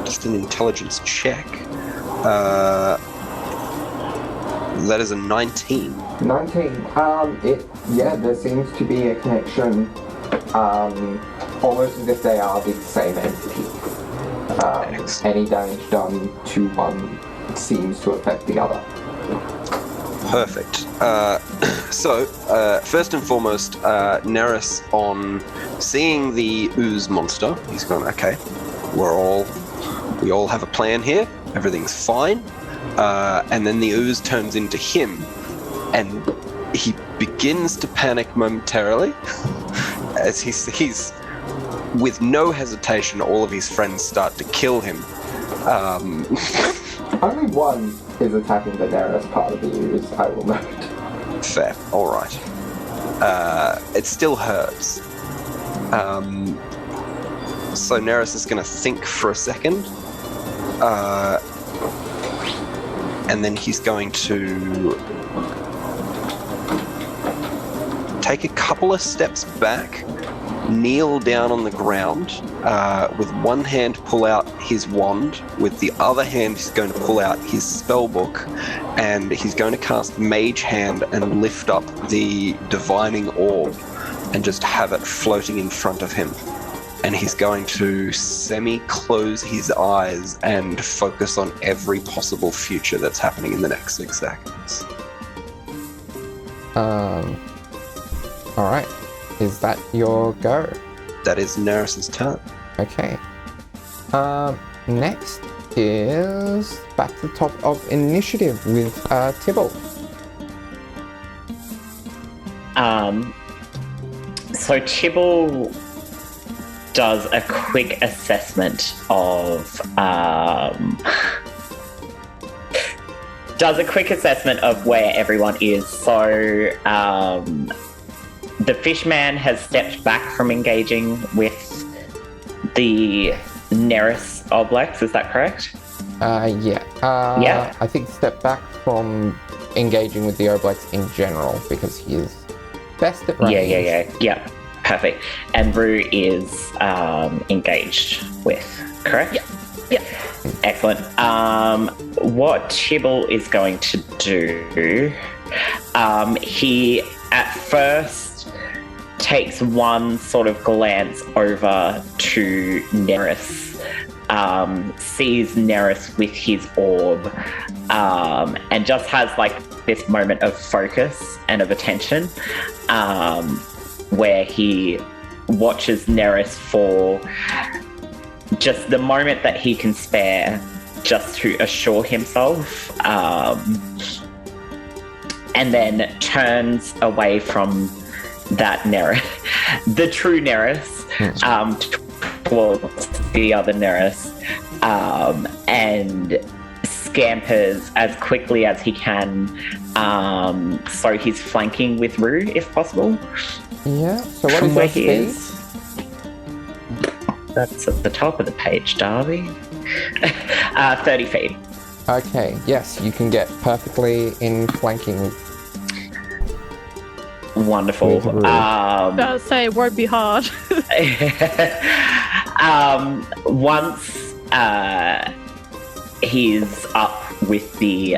Just an intelligence check. That is a 19. 19. There seems to be a connection, almost as if they are the same entity. Any damage done to one seems to affect the other. Perfect. So, first and foremost, Neris, on seeing the ooze monster, he's going, okay, we all have a plan here, everything's fine. And then the ooze turns into him, and he begins to panic momentarily as he sees, with no hesitation, all of his friends start to kill him. Only one is attacking the Neris part of the ooze, I will note. Fair, alright. It still hurts. So Neris is going to think for a second. And then he's going to take a couple of steps back, kneel down on the ground, with one hand pull out his wand, with the other hand he's going to pull out his spell book, and he's going to cast Mage Hand and lift up the divining orb and just have it floating in front of him. And he's going to semi-close his eyes and focus on every possible future that's happening in the next 6 seconds. Alright. Is that your go? That is Neris's turn. Okay. Next is back to the top of initiative with 𝘠𝘭𝘭. So 𝘠𝘭𝘭 does a quick assessment of where everyone is. So the fishman has stepped back from engaging with the Neris Oblex, is that correct? Yeah. Yeah. I think step back from engaging with the Oblex in general because he is best at range. Yeah. Perfect. And Rue is engaged with, correct? Yeah. Excellent. What 𝘠𝘭𝘭 is going to do, he at first takes one sort of glance over to Neris, sees Neris with his orb, and just has this moment of focus and of attention, where he watches Neris for just the moment that he can spare just to assure himself, and then turns away from that Neris, the true Neris, towards the other Neris, and scampers as quickly as he can, so he's flanking with Rue if possible. Yeah, so what is your speed? That's at the top of the page, Darby. 30 feet. Okay, yes, you can get perfectly in flanking. Wonderful. With Rue. Gotta say, it won't be hard. Once he's up with the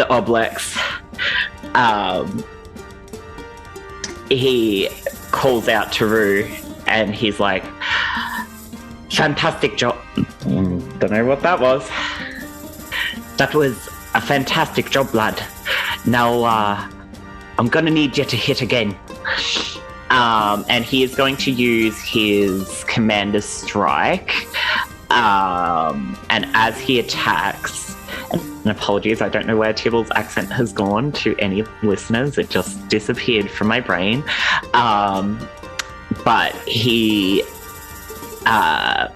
Oblex, he calls out to Rue, and he's like, "Fantastic job." Don't know what that was. That was a fantastic job, lad. Now, I'm gonna need you to hit again. And he is going to use his Commander's Strike. And as he attacks, and apologies, I don't know where Tybalt's accent has gone to any listeners. It just disappeared from my brain. But he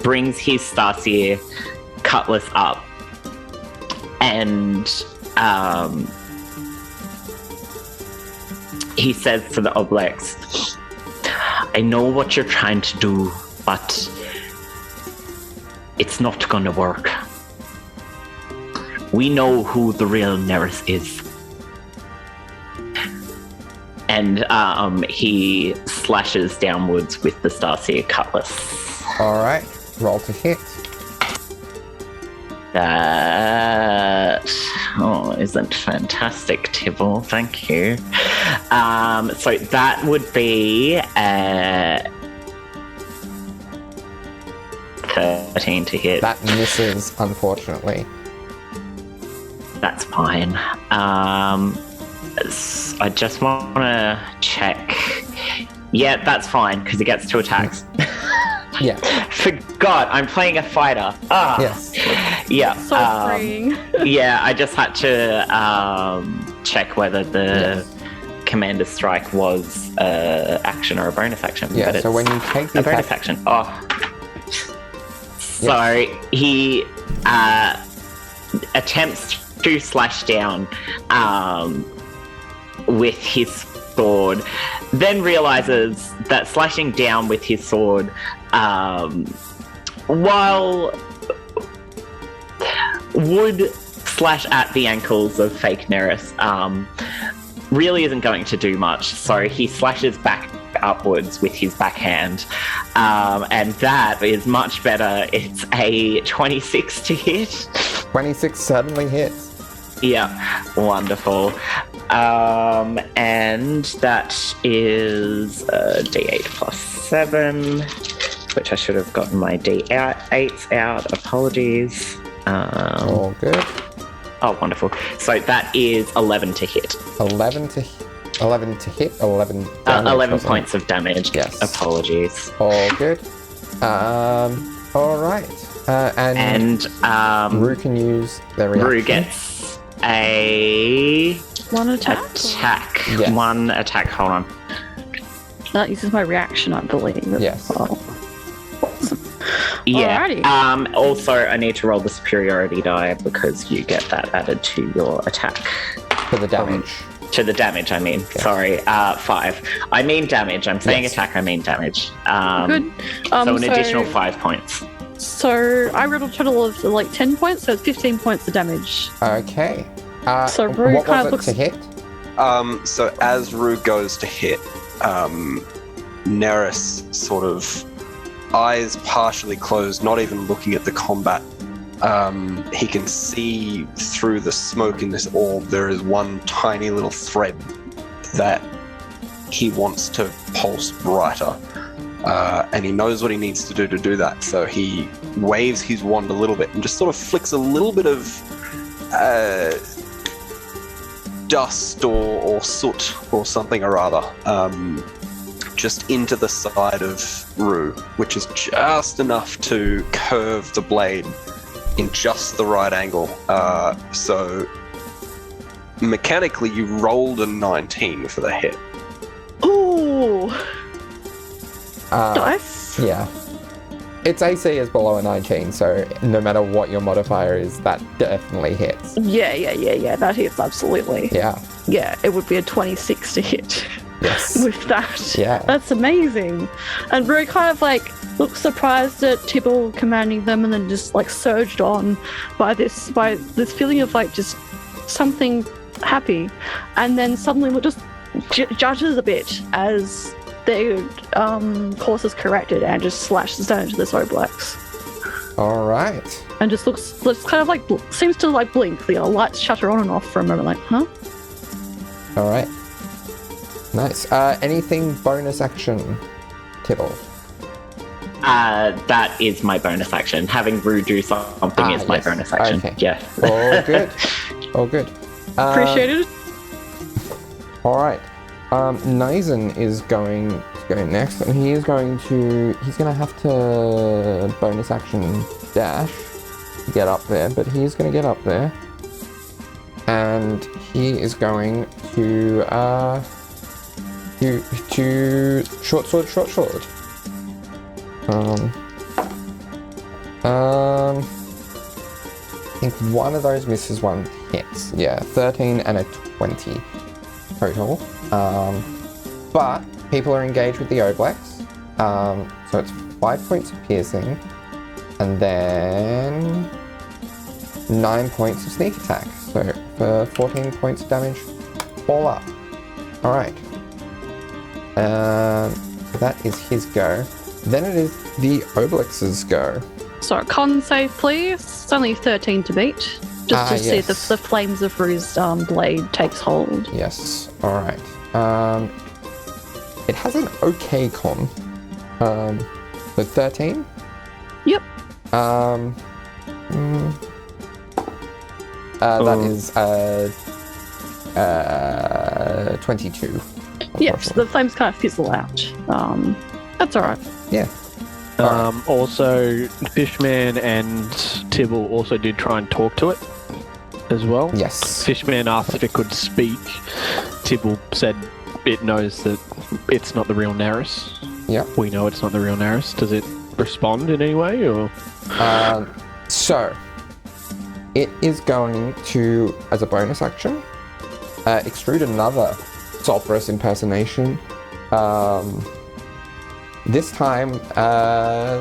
brings his Starseer cutlass up, and he says to the Oblex, "I know what you're trying to do, but it's not gonna work. We know who the real 𝘧𝘀𝘀 is." And he slashes downwards with the Starseer cutlass. Alright, roll to hit. That isn't fantastic, Tibble. Thank you. So that would be 13 to hit. That misses, unfortunately. That's fine. I just want to check. Yeah, that's fine because he gets 2 attacks. Yeah. Forgot, I'm playing a fighter. Yes. Yeah. So freeing. Yeah, I just had to check whether the Commander's Strike was action or a bonus action. Yeah, but so when you take the a bonus attack, action. Oh. So he attempts to slash down with his sword, then realizes that slashing down with his sword, while would slash at the ankles of fake Neris, really isn't going to do much. So he slashes back upwards with his backhand, and that is much better. It's a 26 to hit. 26 certainly hits. Yeah, wonderful. And that is D8 plus 7, which I should have gotten my D8s out. Apologies. All good. Oh, wonderful. So that is 11 to hit. 11 to hit, 11 damage. 11 wasn't points it? of damage. Yes. Apologies. All good. All right. And Rue can use their reaction. Rue gets a One attack? Yes. One attack. Hold on. That uses my reaction, I believe. Yes. Oh. Yeah. Alrighty. Also, I need to roll the superiority die because you get that added to your attack. For the damage. To the damage, I mean. Yes. Sorry. 5. I mean damage. I'm saying Yes. attack, I mean damage. Good. So an additional 5 points. So I rolled a total of like 10 points, so it's 15 points of damage. Okay. So Rue what kind was of it to hit? So as Rue goes to hit, Neris sort of eyes partially closed, not even looking at the combat. He can see through the smoke in this orb. There is one tiny little thread that he wants to pulse brighter. And he knows what he needs to do that. So he waves his wand a little bit and just sort of flicks a little bit of dust or soot or something or other just into the side of Rue, which is just enough to curve the blade in just the right angle. So mechanically, you rolled a 19 for the hit. Ooh. Nice. Yeah. Its AC is below a 19, so no matter what your modifier is, that definitely hits. Yeah. That hits absolutely. Yeah. Yeah, it would be a 26 to hit. Yes. with that. Yeah. That's amazing. And Rue kind of like looks surprised at 𝘠𝘠 commanding them, and then just like surged on by this feeling of like just something happy, and then suddenly just judges a bit as their course is corrected and just slashes down into this Oblex. All right. And just looks kind of like seems to like blink. The lights shutter on and off for a moment, like, huh? All right. Nice. Anything bonus action, 𝘠𝘠? That is my bonus action. Having Rue do something is my yes. bonus action. Okay. Yeah. All good. All good. Appreciated. All right. 𝘦𝘀𝑠 is going to go next, and he's going to have to bonus action dash to get up there, but he's going to get up there, and he is going to short sword. I think one of those misses, one hits. Yeah, 13 and a 20 total. But people are engaged with the Oblex. So it's 5 points of piercing, and then 9 points of sneak attack. So for 14 points of damage, all up. All right. So that is his go. Then it is the Oblex's go. So con save, please. It's only 13 to beat. Just to see if yes. the flames of Rue's blade takes hold. Yes. All right. It has an okay con. But 13. Yep. That is 22. Yep. So the flames kind of fizzle out. That's all right. Yeah. Also, Fishman and 𝘠𝘠 also did try and talk to it as well. Yes. Fishman asked if it could speak. 𝘠𝘠 said it knows that it's not the real 𝘨𝑒ris. Yeah. We know it's not the real 𝘨𝑒ris. Does it respond in any way, or? So, it is going to, as a bonus action, extrude another 𝘬𝘭𝘭𝘪𝘆 impersonation. This time, a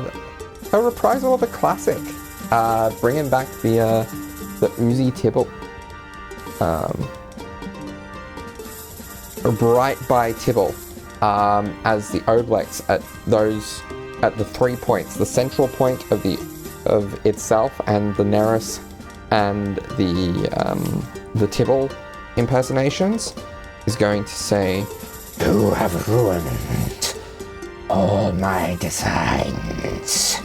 reprisal of a classic, bringing back the 𝘬𝘭𝘵 𝘠𝘠. Right by 𝘠𝘠, as the Oblex at the 3 points, the central point of itself and the 𝘨𝑒ris and the 𝘠𝘠 impersonations, is going to say, "You have ruined all my designs,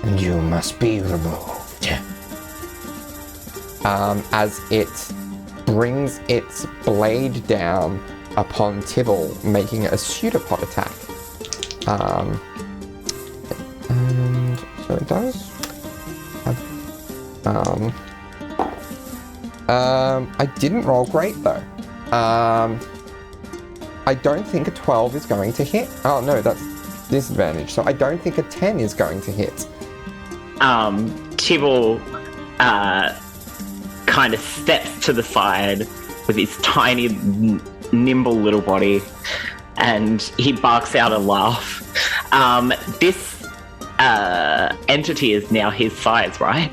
and you must be removed." As it brings its blade down upon 𝘠𝘠, making a 𝘠𝘠𝘭𝘭𝘪𝘆 attack. And so it does have, I didn't roll great though. I don't think a 12 is going to hit. Oh no, that's disadvantage. So I don't think a 10 is going to hit. 𝘠𝘠 kind of steps to the side with his tiny, nimble little body, and he barks out a laugh. This entity is now his size, right?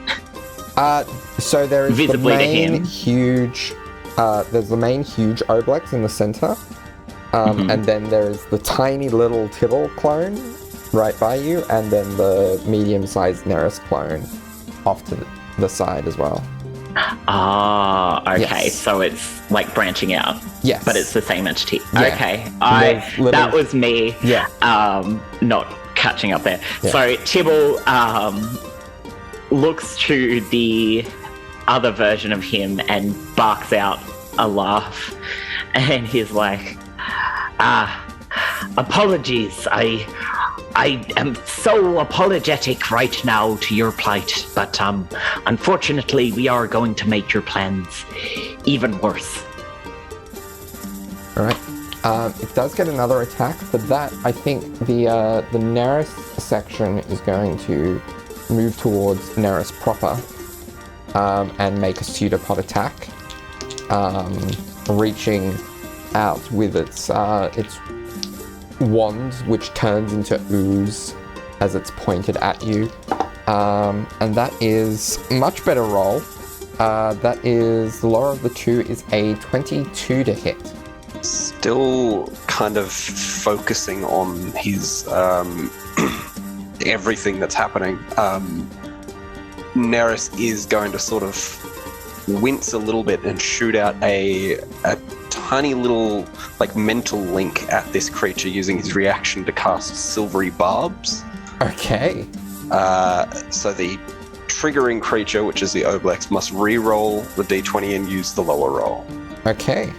So there is Visibly the to main him. huge. There's the main huge Oblex in the center, and then there is the tiny little 𝘠𝘠 clone right by you, and then the medium-sized 𝘨𝑒ris clone off to the side as well. Ah, okay. Yes. So it's like branching out. Yes. But it's the same entity. Yeah. Okay. Little- That was me. Yeah. Not catching up there. Yeah. So 𝘠𝘠 looks to the other version of him and barks out a laugh, and he's like, apologies. I am so apologetic right now to your plight, but unfortunately we are going to make your plans even worse. All right. It does get another attack, but that I think the 𝘨𝑒ris section is going to move towards 𝘨𝑒ris proper, and make a 𝘠𝘠𝑭𝘭𝑭𝘪 attack, reaching out with its wand, which turns into ooze as it's pointed at you. And that is a much better roll. That is, the lower of the two is a 22 to hit. Still kind of focusing on his everything that's happening. Neris is going to sort of wince a little bit and shoot out a tiny little like mental link at this creature using his reaction to cast silvery barbs. Okay. So the triggering creature, which is the Oblex, must re-roll the d20 and use the lower roll. Okay.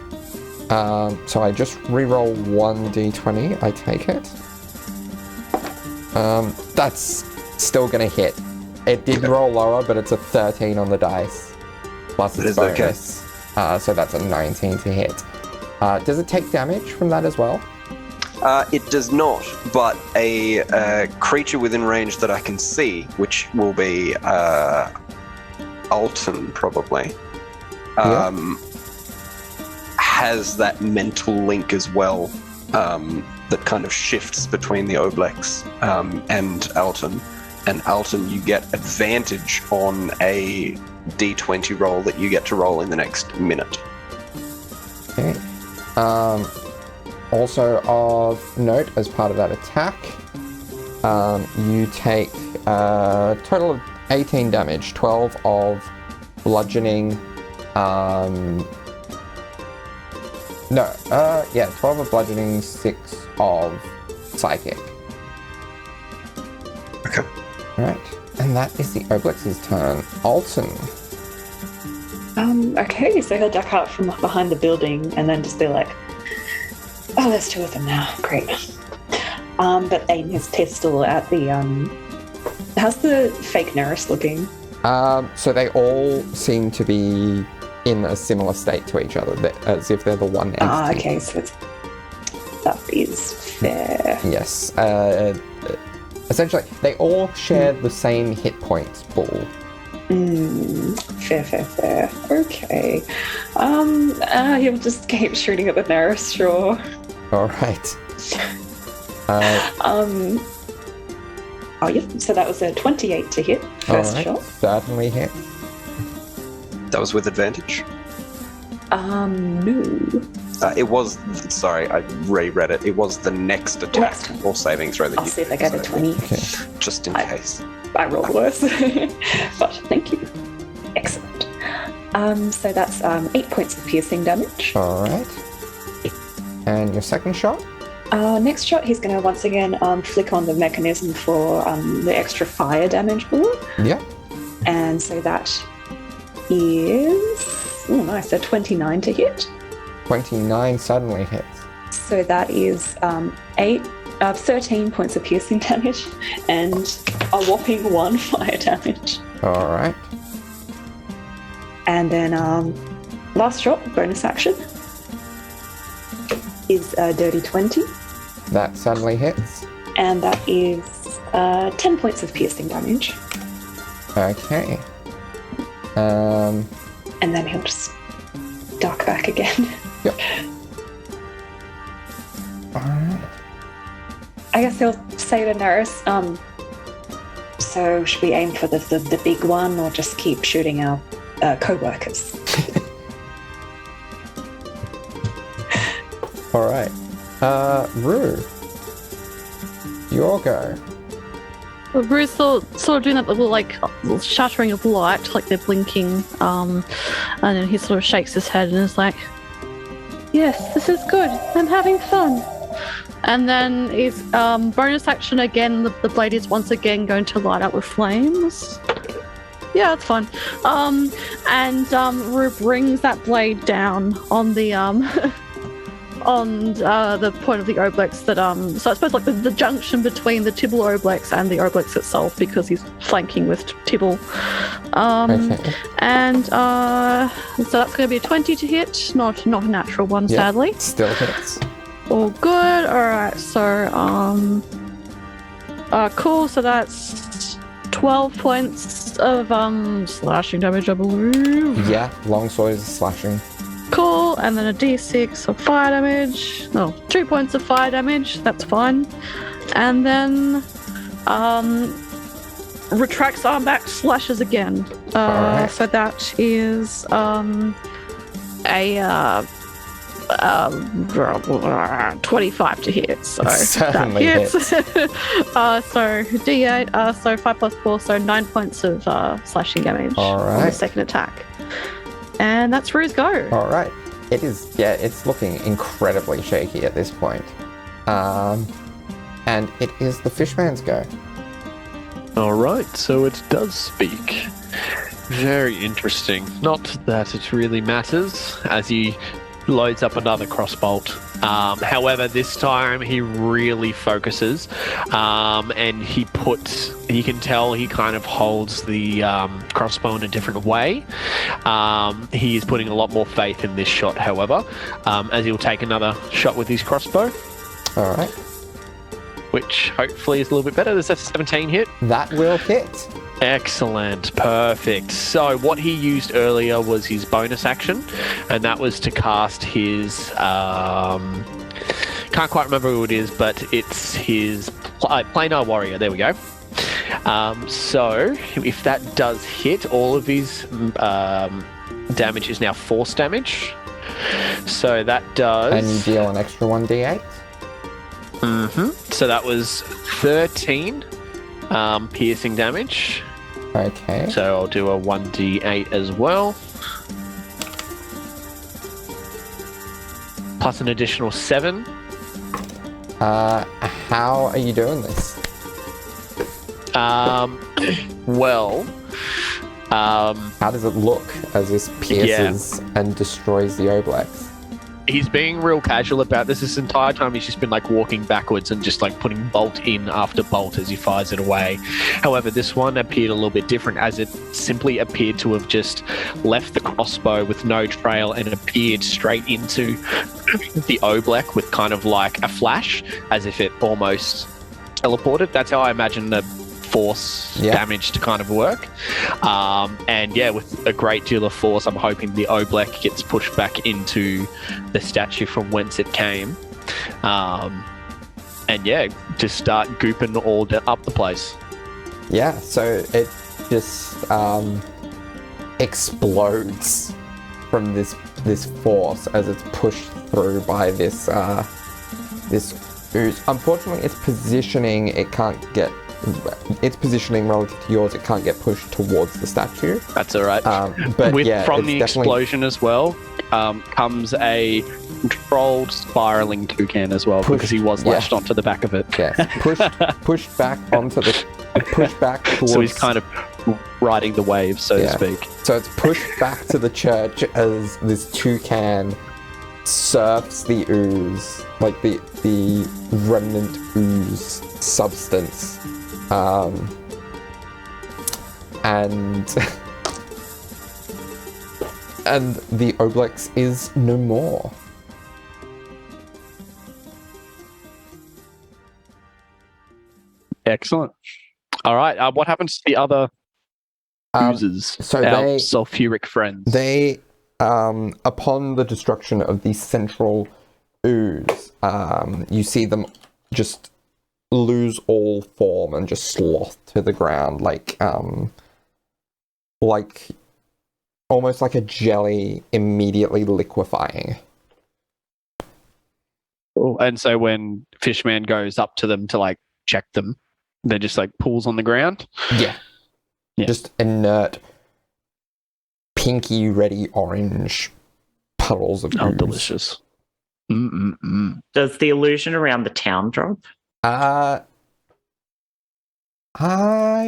So I just re-roll 1 d20, I take it. That's still gonna hit. It did roll lower, but it's a 13 on the dice. Plus its bonus. Okay. So that's a 19 to hit. Does it take damage from that as well? It does not, but a creature within range that I can see, which will be Alton probably, has that mental link as well, that kind of shifts between the Oblex and Alton. And Alton, you get advantage on a d20 roll that you get to roll in the next minute. Okay. Also of note, as part of that attack, you take a total of 18 damage, 12 of bludgeoning, 12 of bludgeoning, 6 of psychic. Okay. Alright, and that is the Oblex's turn. Alton. Okay, so he'll duck out from behind the building and then just be like, oh, there's two of them now. Great. But aim his pistol at the, how's the fake Neris looking? So they all seem to be in a similar state to each other, as if they're the one entity. Okay, so that is fair. Yes. Essentially, they all share the same hit points pool. Fair. Okay. He'll just keep shooting at the Neris, sure. Alright. Oh, yeah. So that was a 28 to hit. First shot. Certainly hit. That was with advantage? No. It was, sorry, I reread it. It was the next attack or saving throw that I'll see if I get a 20. Okay. Just in case. I rolled worse. But thank you. Excellent. So that's 8 points of piercing damage. Alright. And your second shot? Next shot, he's going to once again flick on the mechanism for the extra fire damage bullet. Yeah. And so that is, oh nice, so 29 to hit. 29 suddenly hits. So that is 13 points of piercing damage and a whopping 1 fire damage. Alright. And then last shot, bonus action, is a dirty 20. That suddenly hits. And that is 10 points of piercing damage. Okay. And then he'll just duck back again. Yep. Alright. I guess he'll say to Neris, so should we aim for the big one or just keep shooting our co-workers? Alright. Rue. Your go. Well, Rue's sort of doing that little shattering of light, like they're blinking, and then he sort of shakes his head and is like, Yes, this is good. I'm having fun. and then his bonus action again, the blade is once again going to light up with flames. Yeah, that's fun. And Rue brings that blade down on the on the point of the Oblex that so I suppose like the junction between the 𝘊𝘆 and the Oblex itself, because he's flanking with 𝘊𝘆. Okay. And so that's going to be a 20 to hit, not a natural one, Yep. sadly. Still hits. All good. All right. So cool. So that's 12 points of slashing damage, I believe. Yeah, longsword is slashing. Cool. and then a d6 of fire damage. No, 2 points of fire damage. That's fine. And then retracts arm back, slashes again. Alright. So that is a 25 to hit. So It that certainly hits. hits. So d8. So 5 plus 4, so 9 points of slashing damage on the Alright. second attack. And that's Rue's go. All right. It is, yeah, it's looking incredibly shaky at this point. And it is the fishman's go. All right, so it does speak. Very interesting. Not that it really matters, as he loads up another crossbolt. However, this time he really focuses, and you can tell he kind of holds the crossbow in a different way. He is putting a lot more faith in this shot, however, as he'll take another shot with his crossbow, All right. which hopefully is a little bit better. There's a 17 hit. That will hit. Excellent, perfect. So what he used earlier was his bonus action, and that was to cast his can't quite remember who it is, but it's his planar warrior. There we go. So if that does hit, all of his damage is now force damage. So that does. And you deal an extra 1d8. So that was 13 piercing damage. Okay. So I'll do a 1d8 as well. Plus an additional 7. How are you doing this? Well, How does it look as this pierces and destroys the Oblex? he's being real casual about this entire time. He's just been like walking backwards and just like putting bolt in after bolt as he fires it away. However, this one appeared a little bit different, as it simply appeared to have just left the crossbow with no trail and appeared straight into the Oblex with kind of like a flash, as if it almost teleported. That's how I imagine the force damage to kind of work. And yeah, with a great deal of force, I'm hoping the Oblex gets pushed back into the statue from whence it came. And yeah, just start gooping all up the place. Yeah, so it just explodes from this force as it's pushed through by this ooze. Unfortunately, its positioning relative to yours, it can't get pushed towards the statue. That's all right. But With, yeah, from it's the definitely- explosion as well, comes a controlled spiraling toucan as well, because he was lashed onto the back of it. Yes, pushed back towards. So he's kind of riding the waves, so to speak. So it's pushed back to the church as this toucan surfs the ooze, like the remnant ooze substance. And the Oblex is no more. Excellent. All right. What happens to the other oozes? So our they sulfuric friends. They, upon the destruction of the central ooze, you see them just lose all form and just sloth to the ground, like almost like a jelly immediately liquefying. Oh, and so when Fishman goes up to them to like check them, they're just like pools on the ground. Yeah. Just inert, pinky, reddy, orange puddles of ooze. Delicious. Does the illusion around the town drop? I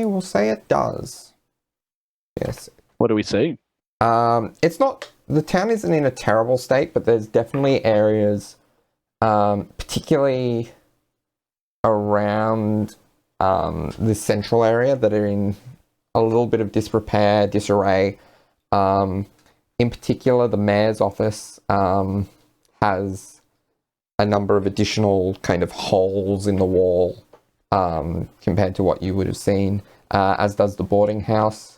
will say it does. Yes. What do we see? It's not, the town isn't in a terrible state, but there's definitely areas, particularly around the central area, that are in a little bit of disrepair, disarray. In particular, the mayor's office has a number of additional kind of holes in the wall compared to what you would have seen, as does the boarding house.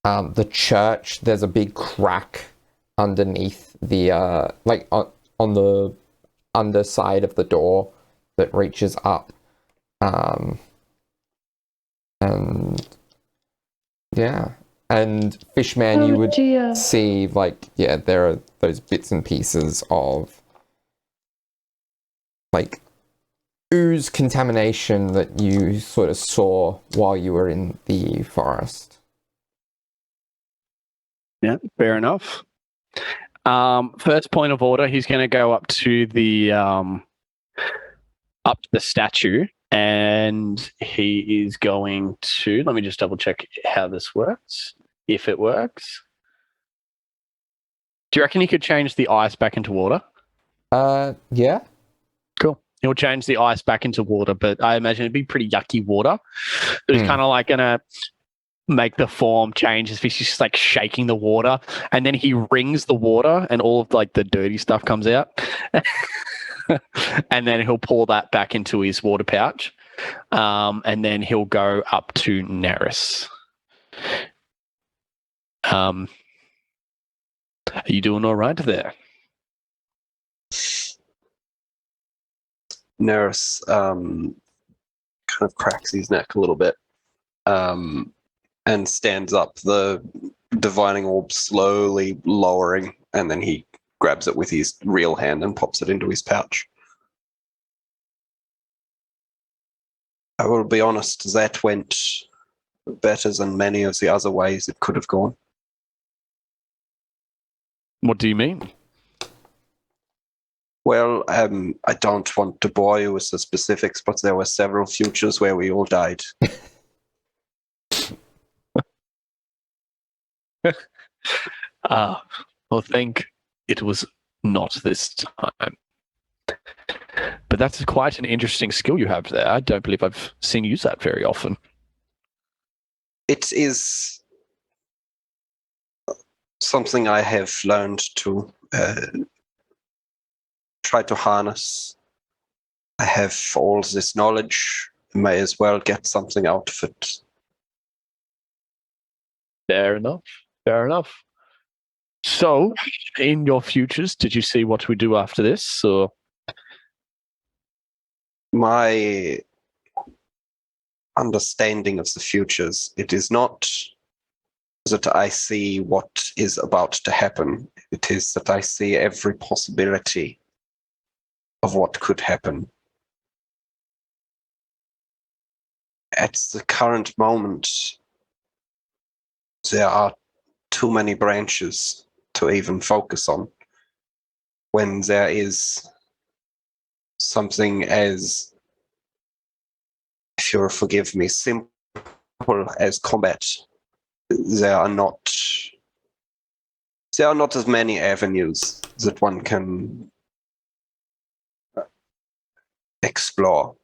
The church, there's a big crack underneath the like on the underside of the door that reaches up, and yeah, and Fishman, you would see like there are those bits and pieces of like ooze contamination that you sort of saw while you were in the forest. Yeah, fair enough. First point of order, he's going to go up to the statue, and he is going to. Let me just double check how this works. If it works, do you reckon he could change the ice back into water? Yeah. Cool. He'll change the ice back into water, but I imagine it'd be pretty yucky water. So he's kind of like gonna make the form change as he's just like shaking the water, and then he wrings the water and all of like the dirty stuff comes out. And then he'll pour that back into his water pouch. And then he'll go up to Neris. Are you doing all right there? Neris kind of cracks his neck a little bit, and stands up, the divining orb slowly lowering, and then he grabs it with his real hand and pops it into his pouch. I will be honest, that went better than many of the other ways it could have gone. What do you mean? Well, I don't want to bore you with the specifics, but there were several futures where we all died. Well, think it was not this time. But that's quite an interesting skill you have there. I don't believe I've seen you use that very often. It is something I have learned to try to harness. I have all this knowledge. May as well get something out of it. Fair enough. Fair enough. So, in your futures, did you see what we do after this? Or my understanding of the futures, it is not that I see what is about to happen. It is that I see every possibility of what could happen. At the current moment, there are too many branches to even focus on, when there is something as, if you'll forgive me, simple as combat. There are not as many avenues that one can explore.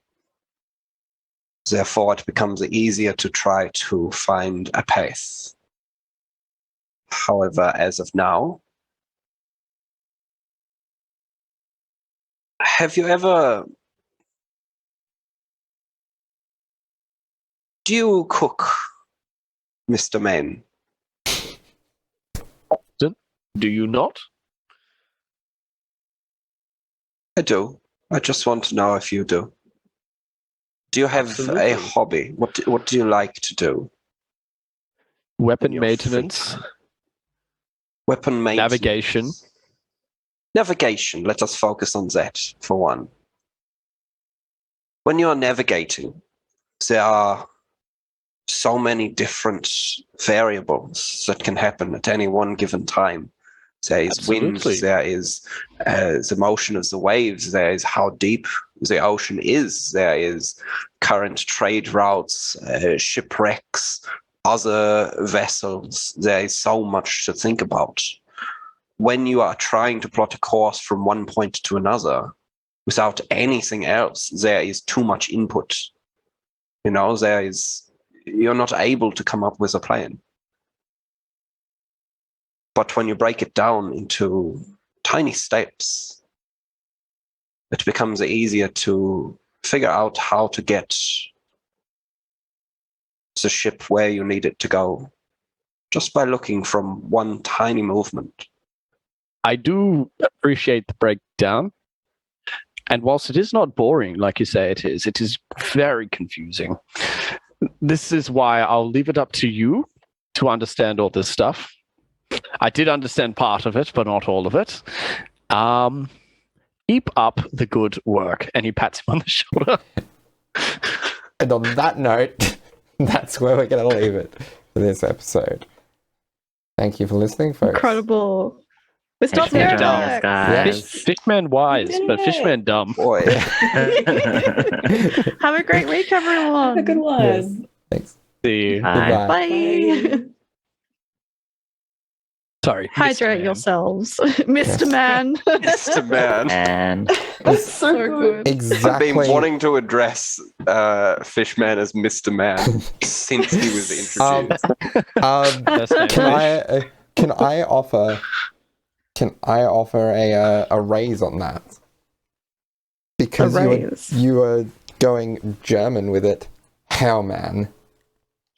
Therefore, it becomes easier to try to find a path. However, as of now, do you cook, Mr. Man? do you not? I do. I just want to know if you do. Do you have Absolutely. a hobby? What do you like to do? Weapon Your free maintenance, time. Weapon maintenance. navigation. Navigation. Let us focus on that for one. When you are navigating, there are so many different variables that can happen at any one given time. There is wind, Absolutely. there is the motion of the waves, there is how deep the ocean is, there is current trade routes, shipwrecks, other vessels. There is so much to think about. When you are trying to plot a course from one point to another, without anything else, there is too much input. You're not able to come up with a plan. But when you break it down into tiny steps, it becomes easier to figure out how to get the ship where you need it to go, just by looking from one tiny movement. I do appreciate the breakdown. And whilst it is not boring, like you say it is very confusing. This is why I'll leave it up to you to understand all this stuff. I did understand part of it, but not all of it. Keep up the good work. And he pats him on the shoulder. And on that note, that's where we're going to leave it for this episode. Thank you for listening, folks. Incredible. We're still Fishman here, dumb, Alex. guys. Fishman wise, but Fishman dumb. Boy. Have a great week, everyone. Have a good one. Yes. Thanks. See you. Bye. Goodbye. Bye. Sorry. Hydrate Mr. Man. yourselves, Mr. Man. Mr. Man. And That's so good. I've Exactly. been wanting to address Fishman as Mr. Man since he was introduced. First name, Can I offer a raise on that? Because A raise. you were going German with it. How man?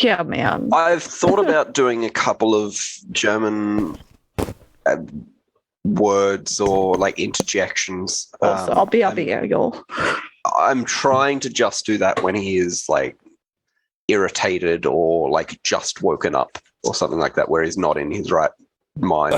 Yeah, man. I've thought about doing a couple of German words or like interjections. Also, I'll be y'all. I'm trying to just do that when he is like irritated or like just woken up or something like that, where he's not in his right mind.